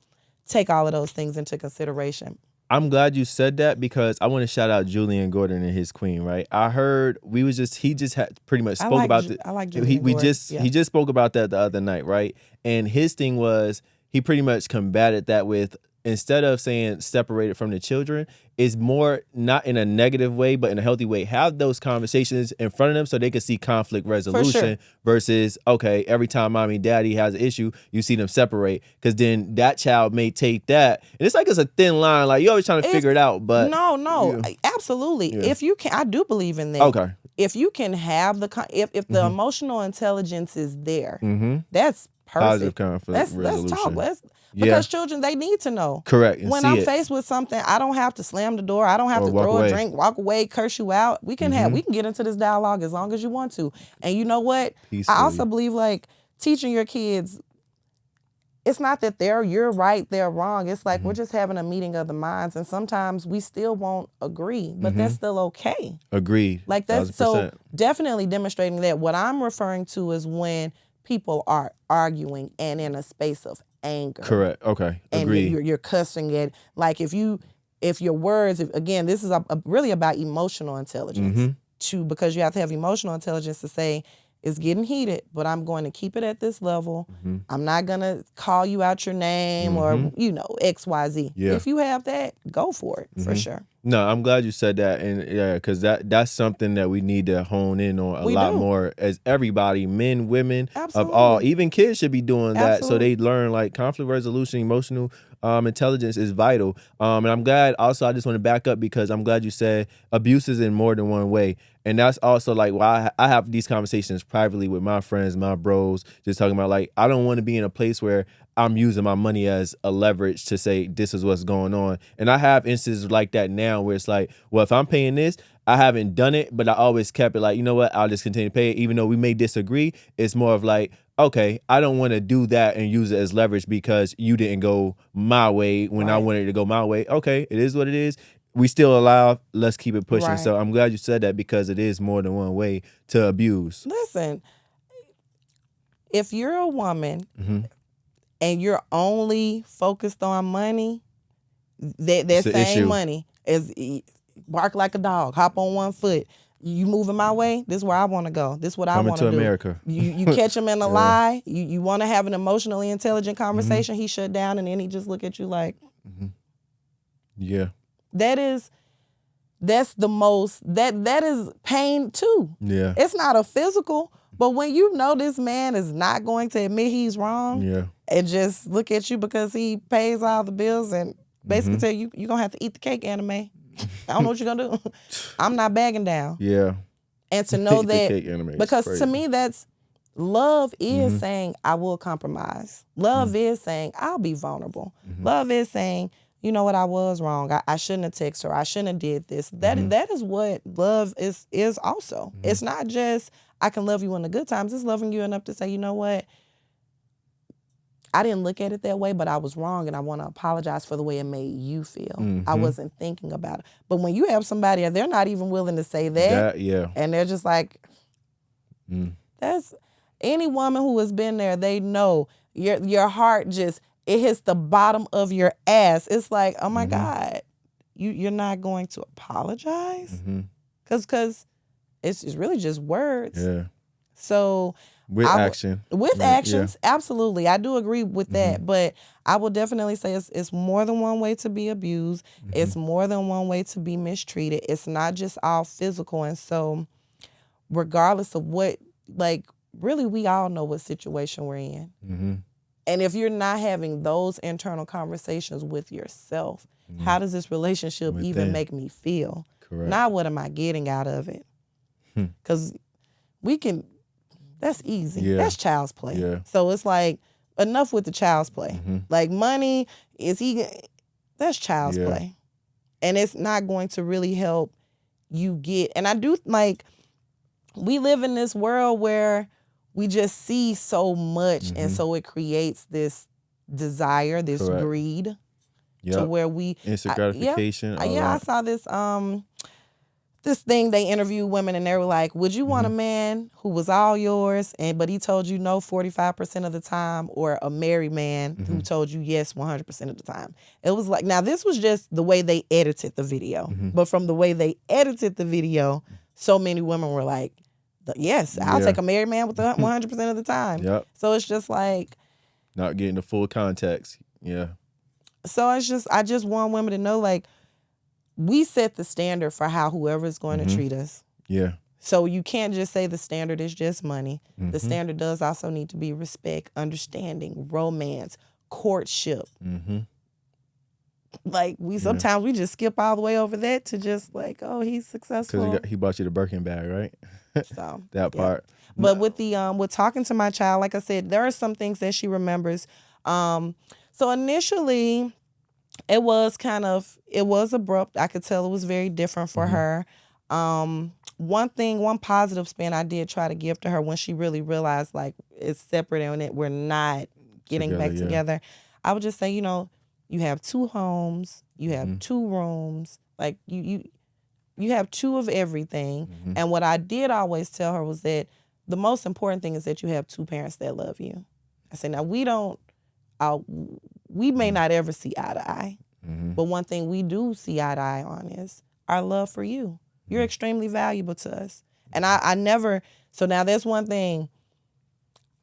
take all of those things into consideration. I'm glad you said that, because I want to shout out Julian Gordon and his queen, right? I heard he just had pretty much spoke about it. I like Julian Gordon. He just spoke about that the other night, right? And his thing was, he pretty much combated that with, instead of saying separated from the children, is more not in a negative way, but in a healthy way. Have those conversations in front of them so they can see conflict resolution versus, okay, every time mommy and daddy has an issue, you see them separate, because then that child may take that. And it's like it's a thin line. Like, you're always trying to figure it out. But no, absolutely. Yeah. If you can, I do believe in that. Okay. If you can have if the emotional intelligence is there, that's perfect. Positive conflict resolution. Let's talk. Because children, they need to know. Correct. When I'm faced with something, I don't have to slam the door. I don't have to throw a drink, walk away, curse you out. We can get into this dialogue as long as you want to. And you know what? Peacefully. I also believe, like, teaching your kids it's not that you're right, they're wrong. It's like we're just having a meeting of the minds, and sometimes we still won't agree, but that's still okay. Agreed. Like that's so definitely demonstrating that. What I'm referring to is when people are arguing and in a space of anger. Correct. Okay. And Agreed. you're cussing it. Like if your words, again, this is really about emotional intelligence because you have to have emotional intelligence to say, it's getting heated, but I'm going to keep it at this level. I'm not going to call you out your name or, X, Y, Z. Yeah. If you have that, go for it, for sure. No, I'm glad you said that. And yeah, because that's something that we need to hone in on a lot more as everybody, men, women, of all, even kids should be doing that. So they learn like conflict resolution, emotional intelligence is vital. And I'm glad also, I just want to back up because I'm glad you said abuse is in more than one way. And that's also like why I have these conversations privately with my friends, my bros, just talking about like, I don't want to be in a place where I'm using my money as a leverage to say this is what's going on. And I have instances like that now where it's like, well, if I'm paying this, I haven't done it, but I always kept it like, you know what, I'll just continue to pay it. Even though we may disagree, it's more of like, okay, I don't want to do that and use it as leverage because you didn't go my way when I wanted to go my way. Okay, it is what it is. We still alive. Let's keep it pushing. So I'm glad you said that because it is more than one way to abuse. Listen, if you're a woman and you're only focused on money, that same issue. Money is bark like a dog, hop on one foot. You moving my way? This is where I want to go. This is what I want to do. America. You catch him in a lie. You want to have an emotionally intelligent conversation. He shut down and then he just look at you like, yeah. That's the most, that is pain too. Yeah. It's not a physical, but when you know this man is not going to admit he's wrong and just look at you because he pays all the bills and basically tell you, you're going to have to eat the cake, anime. I don't know what you're going to do. I'm not bagging down. Yeah. And to know that, because to me, that's, love is saying, I will compromise. Love is saying, I'll be vulnerable. Love is saying, you know what, I was wrong. I shouldn't have texted her. I shouldn't have did this. That is what love is also. It's not just, I can love you in the good times. It's loving you enough to say, you know what, I didn't look at it that way, but I was wrong, and I want to apologize for the way it made you feel. I wasn't thinking about it. But when you have somebody and they're not even willing to say that and they're just like, that's, any woman who has been there, they know your heart just, it hits the bottom of your ass. It's like, oh my God, you're not going to apologize? Because it's really just words. Yeah. So with action. With actions, absolutely. I do agree with that. But I will definitely say it's more than one way to be abused. It's more than one way to be mistreated. It's not just all physical. And so regardless of what, like, really, we all know what situation we're in. And if you're not having those internal conversations with yourself, how does this relationship even make me feel? Correct. Not what am I getting out of it? Because that's easy. Yeah. That's child's play. Yeah. So it's like, enough with the child's play. Like money, that's child's play. And it's not going to really help you get, and I do like, we live in this world where we just see so much, and so it creates this desire, this greed, to where we instant gratification. I saw this this thing, they interviewed women and they were like, would you want a man who was all yours but he told you no 45% of the time, or a married man who told you yes 100% of the time? It was like, now this was just the way they edited the video, but from the way they edited the video, so many women were like, yes, I'll take a married man with 100% of the time. So it's just like, not getting the full context. Yeah. So it's just, I just want women to know, like, we set the standard for how whoever is going to treat us. Yeah. So you can't just say the standard is just money. The standard does also need to be respect, understanding, romance, courtship. Like, sometimes we just skip all the way over that to just like, oh, he's successful. Because he bought you the Birkin bag, right? So that part. But with talking to my child, like I said, there are some things that she remembers. So initially, it was abrupt. I could tell it was very different for her. One positive spin I did try to give to her when she really realized, like, it's separate and we're not getting Together, back yeah. together. I would just say, you have 2 homes, you have Mm-hmm. 2 rooms, like you have 2 of everything. Mm-hmm. And what I did always tell her was that the most important thing is that you have 2 parents that love you. I said, now we may not ever see eye to eye, Mm-hmm. but one thing we do see eye to eye on is our love for you. You're extremely valuable to us. And I never, so now there's one thing,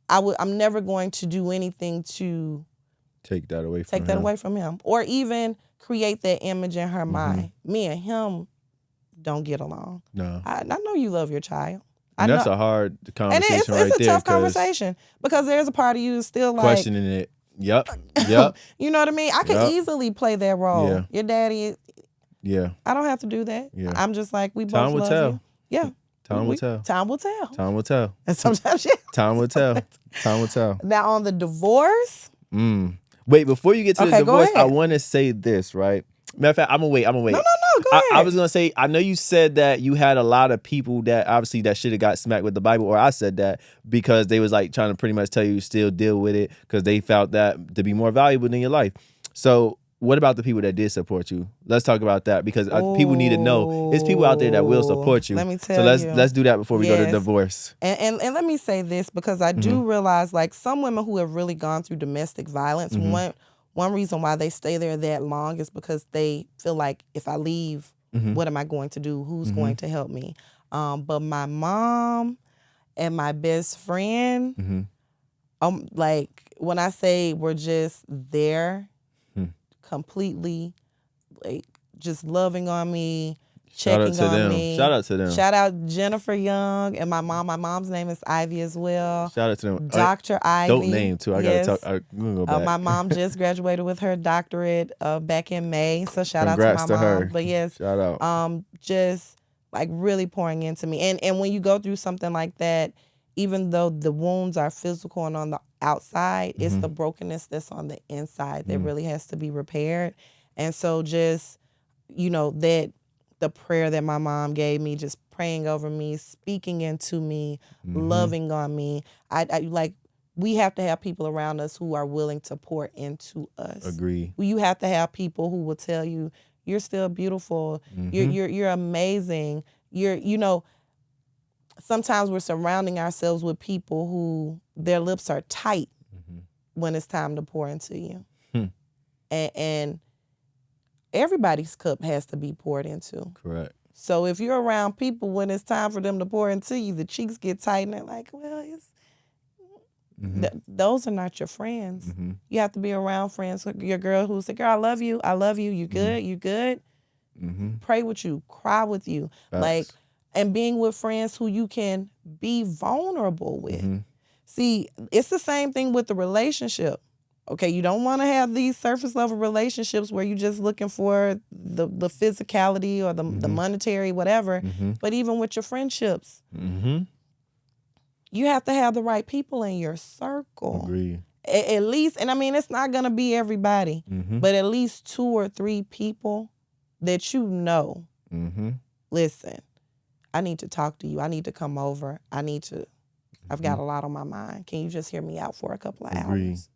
I'm never going to do anything to Take that away from take that him. away from him or even create that image in her mind. Me and him don't get along. No. I know you love your child. I And that's know. a hard And conversation it's right a there. tough conversation because there's a part of you that's still like, Questioning it. Yep. Yep. you know what I mean? I can Yep. easily play that role. Yeah. Your daddy, Yeah. I don't have to do that. Yeah. I'm just like, we Time both will love tell. you. Yeah. Time will tell. Time will tell. Time will tell. And sometimes, yeah. Time will tell. Time will tell. Now on the divorce. Wait, before you get to the Okay, go divorce, I ahead. want to say this, right? Matter of fact, I'm gonna wait. No, go I ahead. was gonna say, I know you said that you had a lot of people that obviously that should have got smacked with the Bible, or I said that because they was like trying to pretty much tell you still deal with it because they felt that to be more valuable than your life. So what about the people that did support you? Let's talk about that because people need to know it's people out there that will support you. Let me tell so you. let's do that before we go to Yes. divorce. And let me say this because I do realize like some women who have really gone through domestic violence, one reason why they stay there that long is because they feel like if I leave, what am I going to do? Who's going to help me? But my mom and my best friend, like when I say we're just there completely, like just loving on me, Shout out checking to on them. me. Shout out to them. Shout out Jennifer Young and my mom. My mom's name is Ivy as well. Shout out to them. Dr. Ivy. Dope name too. I gotta talk. I'm gonna go back. My mom just graduated with her doctorate back in May. So shout Congrats out to my to mom. her. But yes, Shout out. just like really pouring into me. And when you go through something like that, even though the wounds are physical and on the outside, it's the brokenness that's on the inside that really has to be repaired. And so just, that the prayer that my mom gave me, just praying over me, speaking into me, loving on me. I like, we have to have people around us who are willing to pour into us. Agree. You have to have people who will tell you, you're still beautiful. You're amazing. Sometimes we're surrounding ourselves with people who their lips are tight when it's time to pour into you. And everybody's cup has to be poured into. Correct. So if you're around people when it's time for them to pour into you, the cheeks get tight and they're like, well, those are not your friends. You have to be around friends. Your girl who said, girl, I love you. You good? You good? Pray with you. Cry with you. Facts. And being with friends who you can be vulnerable with. See, it's the same thing with the relationship. Okay, you don't want to have these surface level relationships where you're just looking for the physicality or the monetary, whatever. But even with your friendships, you have to have the right people in your circle. Agree. At least, and I mean, it's not going to be everybody, but at least 2 or 3 people that listen, I need to talk to you. I need to come over. I've got a lot on my mind. Can you just hear me out for a couple of hours?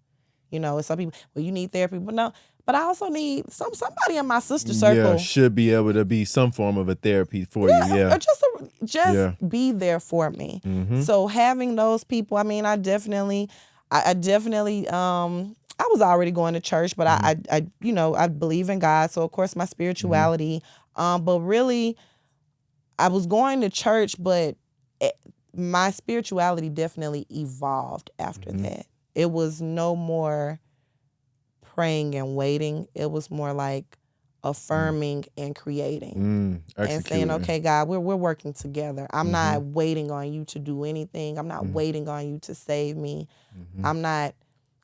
Some people, well, you need therapy, but no. But I also need somebody in my sister circle. Yeah, should be able to be some form of a therapy for you. Yeah, or just be there for me. So having those people, I mean, I definitely, I was already going to church, but I believe in God. So of course my spirituality, but really, I was going to church, but my spirituality definitely evolved after that. It was no more praying and waiting. It was more like affirming and creating and saying, okay, God, we're working together. I'm not waiting on you to do anything. I'm not waiting on you to save me. I'm not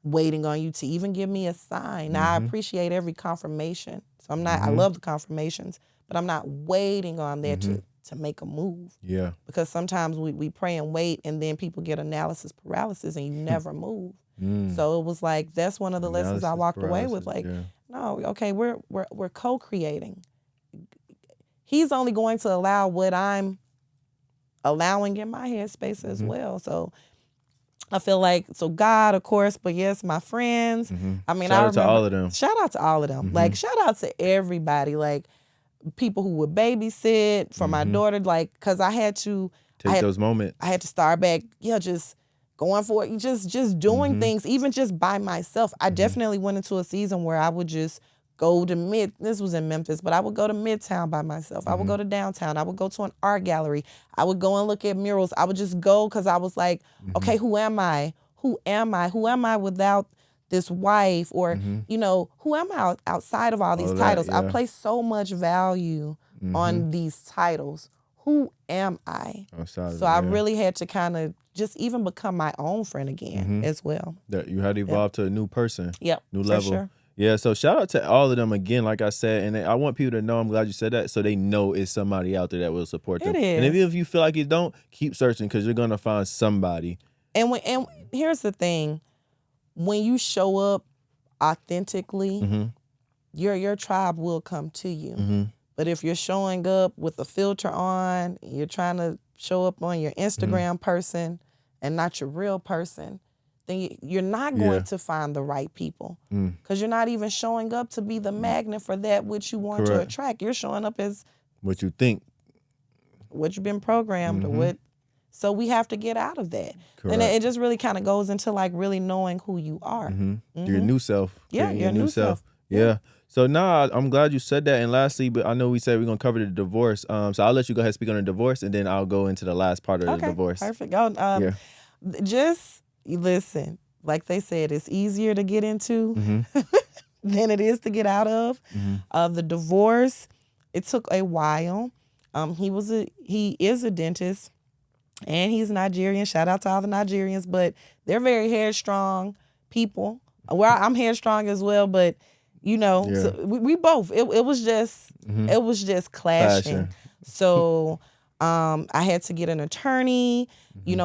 waiting on you to even give me a sign. Now, I appreciate every confirmation. So I love the confirmations, but I'm not waiting on there to make a move. Yeah. Because sometimes we pray and wait and then people get analysis paralysis and you never move. So it was like, that's one of the lessons I walked away with. Like, no, okay, we're co-creating. He's only going to allow what I'm allowing in my headspace as well. So I feel like, so God, of course, but yes, my friends. I mean, Shout I out to remember. all of them. Shout out to all of them. Like, shout out to everybody. Like, people who would babysit for my daughter. Like, because I had Take those moments. I had to start back, just going for it, just doing things, even just by myself. I definitely went into a season where I would just go to this was in Memphis, but I would go to Midtown by myself. I would go to downtown. I would go to an art gallery. I would go and look at murals. I would just go because I was like, okay, who am I? Who am I? Who am I without this wife? Or, who am I outside of all these titles? I place so much value on these titles. Who am I? So I really had to kind of just even become my own friend again as well. That you had to evolve to a new person. Yep. New level. Sure. Yeah, so shout out to all of them again, like I said, and I want people to know, I'm glad you said that, so they know it's somebody out there that will support them. It is. And even if you feel like you don't, keep searching because you're going to find somebody. And here's the thing. When you show up authentically, your tribe will come to you. But if you're showing up with a filter on, you're trying to show up on your Instagram person and not your real person, then you're not going to find the right people because you're not even showing up to be the magnet for that which you want to attract. You're showing up as what you think, what you've been programmed or what. So we have to get out of that. Correct. And it just really kind of goes into like really knowing who you are. Your new self. Yeah, your new self. Yeah. So now I'm glad you said that. And lastly, but I know we said we're going to cover the divorce. So I'll let you go ahead and speak on the divorce, and then I'll go into the last part of the divorce. Perfect. Just listen, like they said, it's easier to get into than it is to get out of. The divorce, it took a while. He is a dentist, and he's Nigerian. Shout out to all the Nigerians, but they're very headstrong people. Well, I'm headstrong as well, but so we both. It was just clashing. So I had to get an attorney.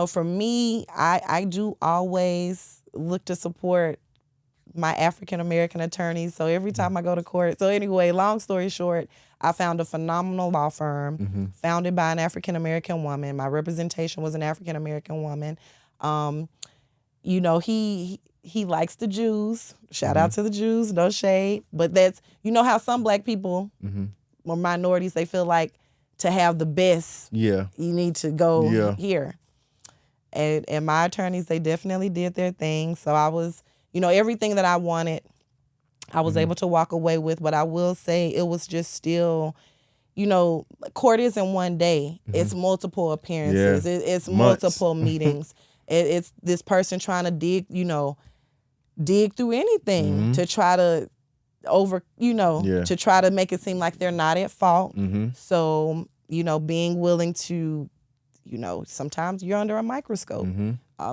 For me, I do always look to support my African American attorneys. So every time I go to court. So anyway, long story short, I found a phenomenal law firm founded by an African American woman. My representation was an African American woman. He likes the Jews. Shout out to the Jews, no shade. But that's, how some black people or minorities, they feel like to have the best, you need to go here. And my attorneys, they definitely did their thing. So I was, everything that I wanted, I was able to walk away with. But I will say it was just still, court isn't one day. It's multiple appearances. It's multiple meetings. It's this person trying to dig through anything to try to to try to make it seem like they're not at fault. So, being willing to, sometimes you're under a microscope.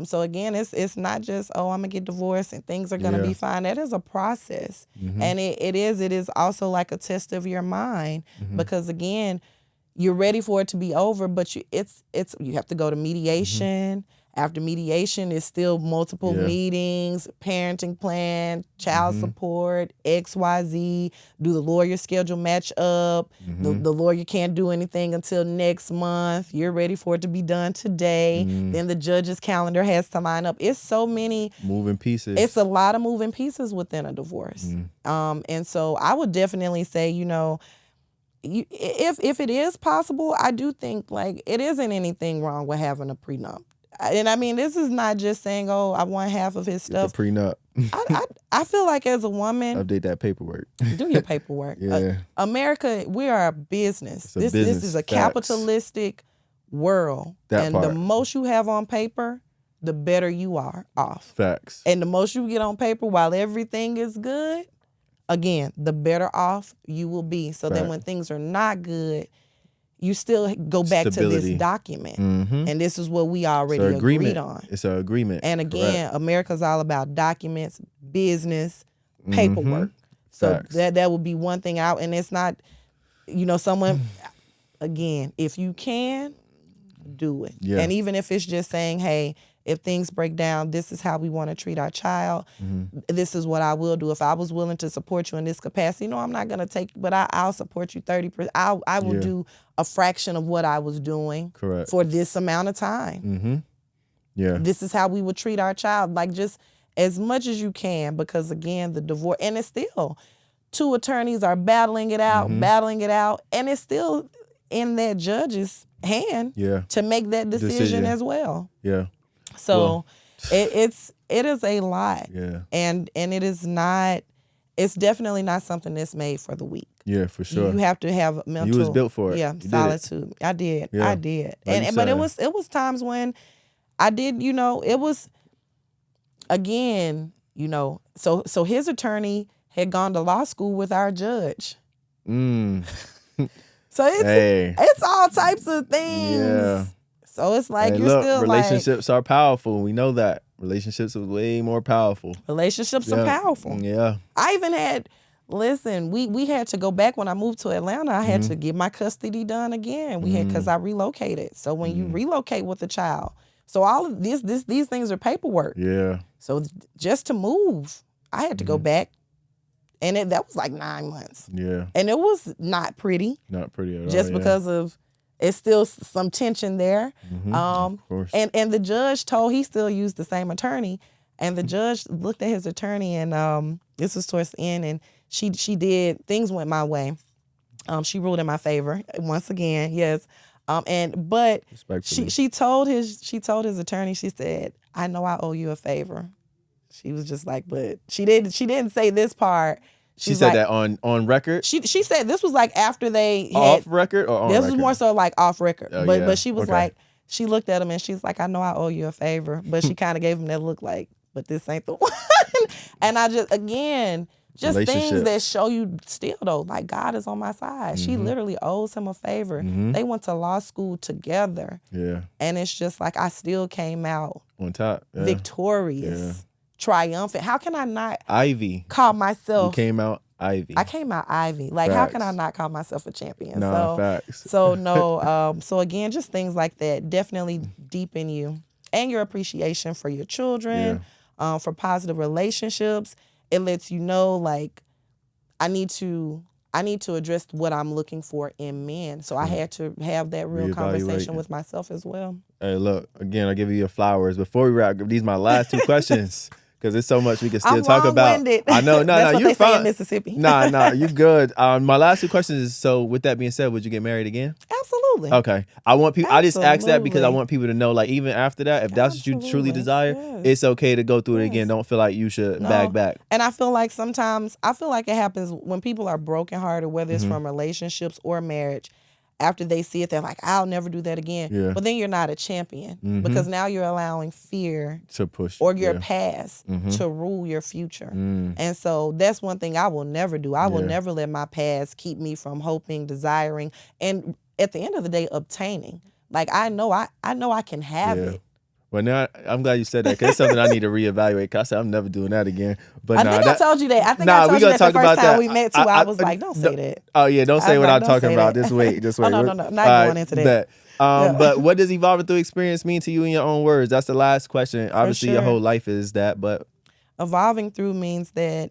So again, it's not just, I'm gonna get divorced and things are gonna be fine. That is a process. And it is also like a test of your mind because again, you're ready for it to be over, but you have to go to mediation. After mediation, it's still multiple meetings, parenting plan, child support, XYZ. Do the lawyer schedule match up? The lawyer can't do anything until next month. You're ready for it to be done today. Then the judge's calendar has to line up. It's so many moving pieces. It's a lot of moving pieces within a divorce. And so I would definitely say, if it is possible, I do think like it isn't anything wrong with having a prenup. And I mean, this is not just saying, I want half of his stuff. It's a prenup. I feel like as a woman, update that paperwork. Do your paperwork. America, we are a business. This is a capitalistic world. The most you have on paper, the better you are off. Facts. And the most you get on paper while everything is good, again, the better off you will be. So then when things are not good, you still go back to this document. And this is what we already agreed on. It's an agreement. And again, America's all about documents, business, paperwork. So that would be one thing out. And it's not, someone, again, if you can, do it. And even if it's just saying, hey, if things break down, this is how we want to treat our child. This is what I will do. If I was willing to support you in this capacity, I'm not going to take, but I'll support you 30%. I will do a fraction of what I was doing for this amount of time. Yeah. This is how we would treat our child. Like, just as much as you can, because again, the divorce, and it's still, two attorneys are battling it out, and it's still in that judge's hand to make that decision as well. Yeah. So it is a lot. Yeah. And it is not, it's definitely not something that's made for the weak. Yeah, for sure. You have to have mental. You was built for it. Yeah, solitude. I did. Yeah. I did. Like But it was times when I did, it was, again, so his attorney had gone to law school with our judge. So it's all types of things. Yeah. So it's like, you're look, still relationships are powerful. We know that. Relationships are way more powerful. Relationships are powerful. Yeah. I even had, listen, we had to go back when I moved to Atlanta. I had to get my custody done again. We had, because I relocated. So when you relocate with a child, so all of these things are paperwork. Yeah. So just to move, I had to go back, and that was like 9 months. Yeah. And it was not pretty. Not pretty at all. Just because of, it's still some tension there. Of course. And the judge he still used the same attorney, and the judge looked at his attorney, and this was towards the end, and she did, things went my way. She ruled in my favor once again, yes. But she told his attorney, she said, "I know I owe you a favor." She was just like, but she didn't say this part. She said that on record? She said this was like after they had, off record or on this record? was more so like off record. Oh, but she was like, she looked at him and she's like, "I know I owe you a favor." But she kind of gave him that look like, but this ain't the one. And I just, again, just things that show you still though, like, God is on my side. She literally owes him a favor. They went to law school together. Yeah. And it's just like, I still came out on top. Yeah. Victorious. Triumphant. How can I not Ivy call myself? You came out Ivy. I came out Ivy. Like, facts. how can I not call myself a champion? No, facts. So no. So again, just things like that definitely deepen you and your appreciation for your children, for positive relationships. It lets you know, like, I need to address what I'm looking for in men. So I had to have that real conversation with myself as well. Hey, look, again, I'll give you your flowers. Before we wrap, these are my last two questions. Because there's so much we can still talk about. I know, That's what you're they fine. say in Mississippi. You good. My last two questions is, so with that being said, would you get married again? Absolutely. Okay. I want people. I just ask that because I want people to know, like, even after that, if that's what you truly desire, it's okay to go through it again. Don't feel like you should back. And I feel like sometimes, it happens when people are brokenhearted, whether it's from relationships or marriage. After they see it, they're like, "I'll never do that again." Yeah. But then you're not a champion because now you're allowing fear to push or your past to rule your future. And so that's one thing I will never do. I will never let my past keep me from hoping, desiring, and at the end of the day, obtaining. Like, I know I can have it. Well, now I'm glad you said that, because it's something I need to reevaluate. Cause I said I'm never doing that again. But I think I told you that. I think I told you that the first time we met too. I was like, "Don't say that." Oh yeah, don't say what I'm talking about. Just wait. Oh, no, not going into that. But what does evolving through experience mean to you in your own words? That's the last question. Obviously, your whole life is that, but evolving through means that,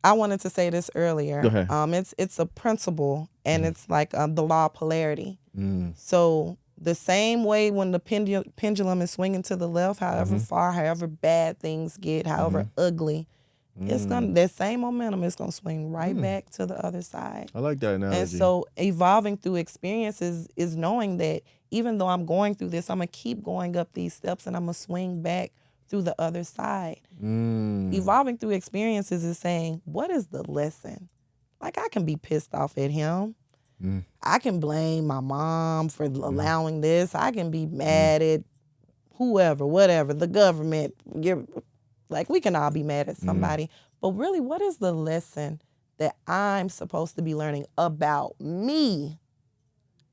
I wanted to say this earlier. Go ahead. It's a principle, and it's like the law of polarity. So the same way when the pendulum is swinging to the left, however far, however bad things get, however ugly, it's gonna, that same momentum is gonna swing right back to the other side. I like that analogy. And so evolving through experiences is knowing that even though I'm going through this, I'm gonna keep going up these steps, and I'm gonna swing back through the other side. Evolving through experiences is saying, what is the lesson? Like, I can be pissed off at him. I can blame my mom for allowing this. I can be mad at whoever, whatever, the government. Like, we can all be mad at somebody. But really, what is the lesson that I'm supposed to be learning about me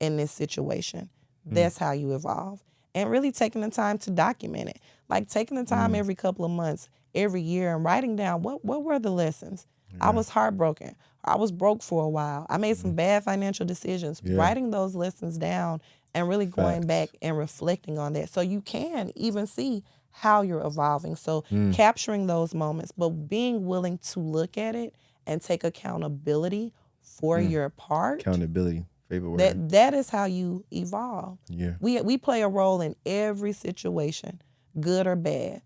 in this situation? That's how you evolve. And really taking the time to document it. Like, taking the time every couple of months, every year, and writing down what were the lessons. I was heartbroken. I was broke for a while. I made some bad financial decisions. Writing those lessons down and really going back and reflecting on that. So you can even see how you're evolving. So capturing those moments, but being willing to look at it and take accountability for your part. Accountability. Favorite word. That is how you evolve. Yeah. We play a role in every situation, good or bad.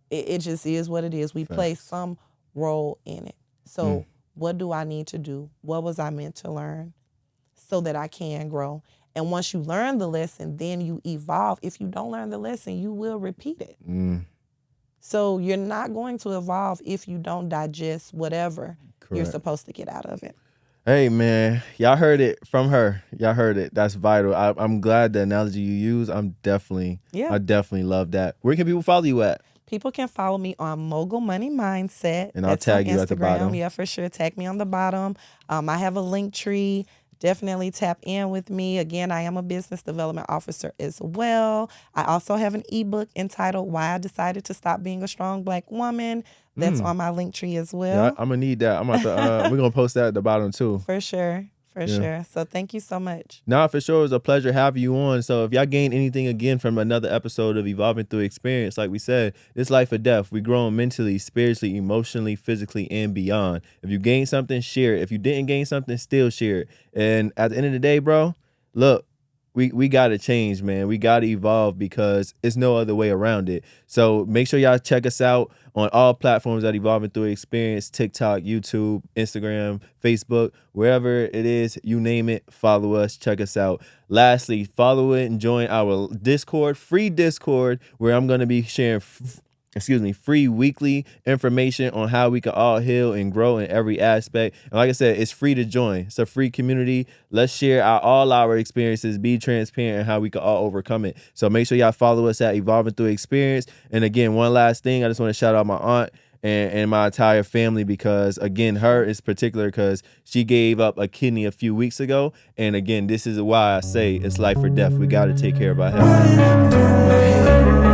It just is what it is. We play some role in it. So what do I need to do? What was I meant to learn so that I can grow? And once you learn the lesson, then you evolve. If you don't learn the lesson, you will repeat it. So you're not going to evolve if you don't digest whatever you're supposed to get out of it. Hey, man, y'all heard it from her. Y'all heard it. That's vital. I'm glad the analogy you use. I definitely love that. Where can people follow you at? People can follow me on Mogul Money Mindset. And I'll tag you at the bottom. Yeah, for sure. Tag me on the bottom. I have a link tree. Definitely tap in with me. Again, I am a business development officer as well. I also have an ebook entitled Why I Decided to Stop Being a Strong Black Woman. That's on my link tree as well. Yeah, I'm gonna need that. I'm about to, we're gonna post that at the bottom too. For sure. Sure. So thank you so much. Nah, for sure. It was a pleasure having you on. So if y'all gain anything again from another episode of Evolving Through Experience, like we said, it's life or death. We growing mentally, spiritually, emotionally, physically, and beyond. If you gain something, share it. If you didn't gain something, still share it. And at the end of the day, bro, look, we got to change, man. We got to evolve because it's no other way around it. So make sure y'all check us out on all platforms at Evolving Through Experience, TikTok, YouTube, Instagram, Facebook, wherever it is, you name it, follow us, check us out. Lastly, follow it and join our Discord, free Discord, where I'm going to be sharing free weekly information on how we can all heal and grow in every aspect. And like I said, it's free to join. It's a free community. Let's share all our experiences, be transparent, and how we can all overcome it. So make sure y'all follow us at Evolving Through Experience. And again, one last thing, I just want to shout out my aunt and my entire family because, again, her is particular because she gave up a kidney a few weeks ago. And again, this is why I say it's life or death. We got to take care of our health.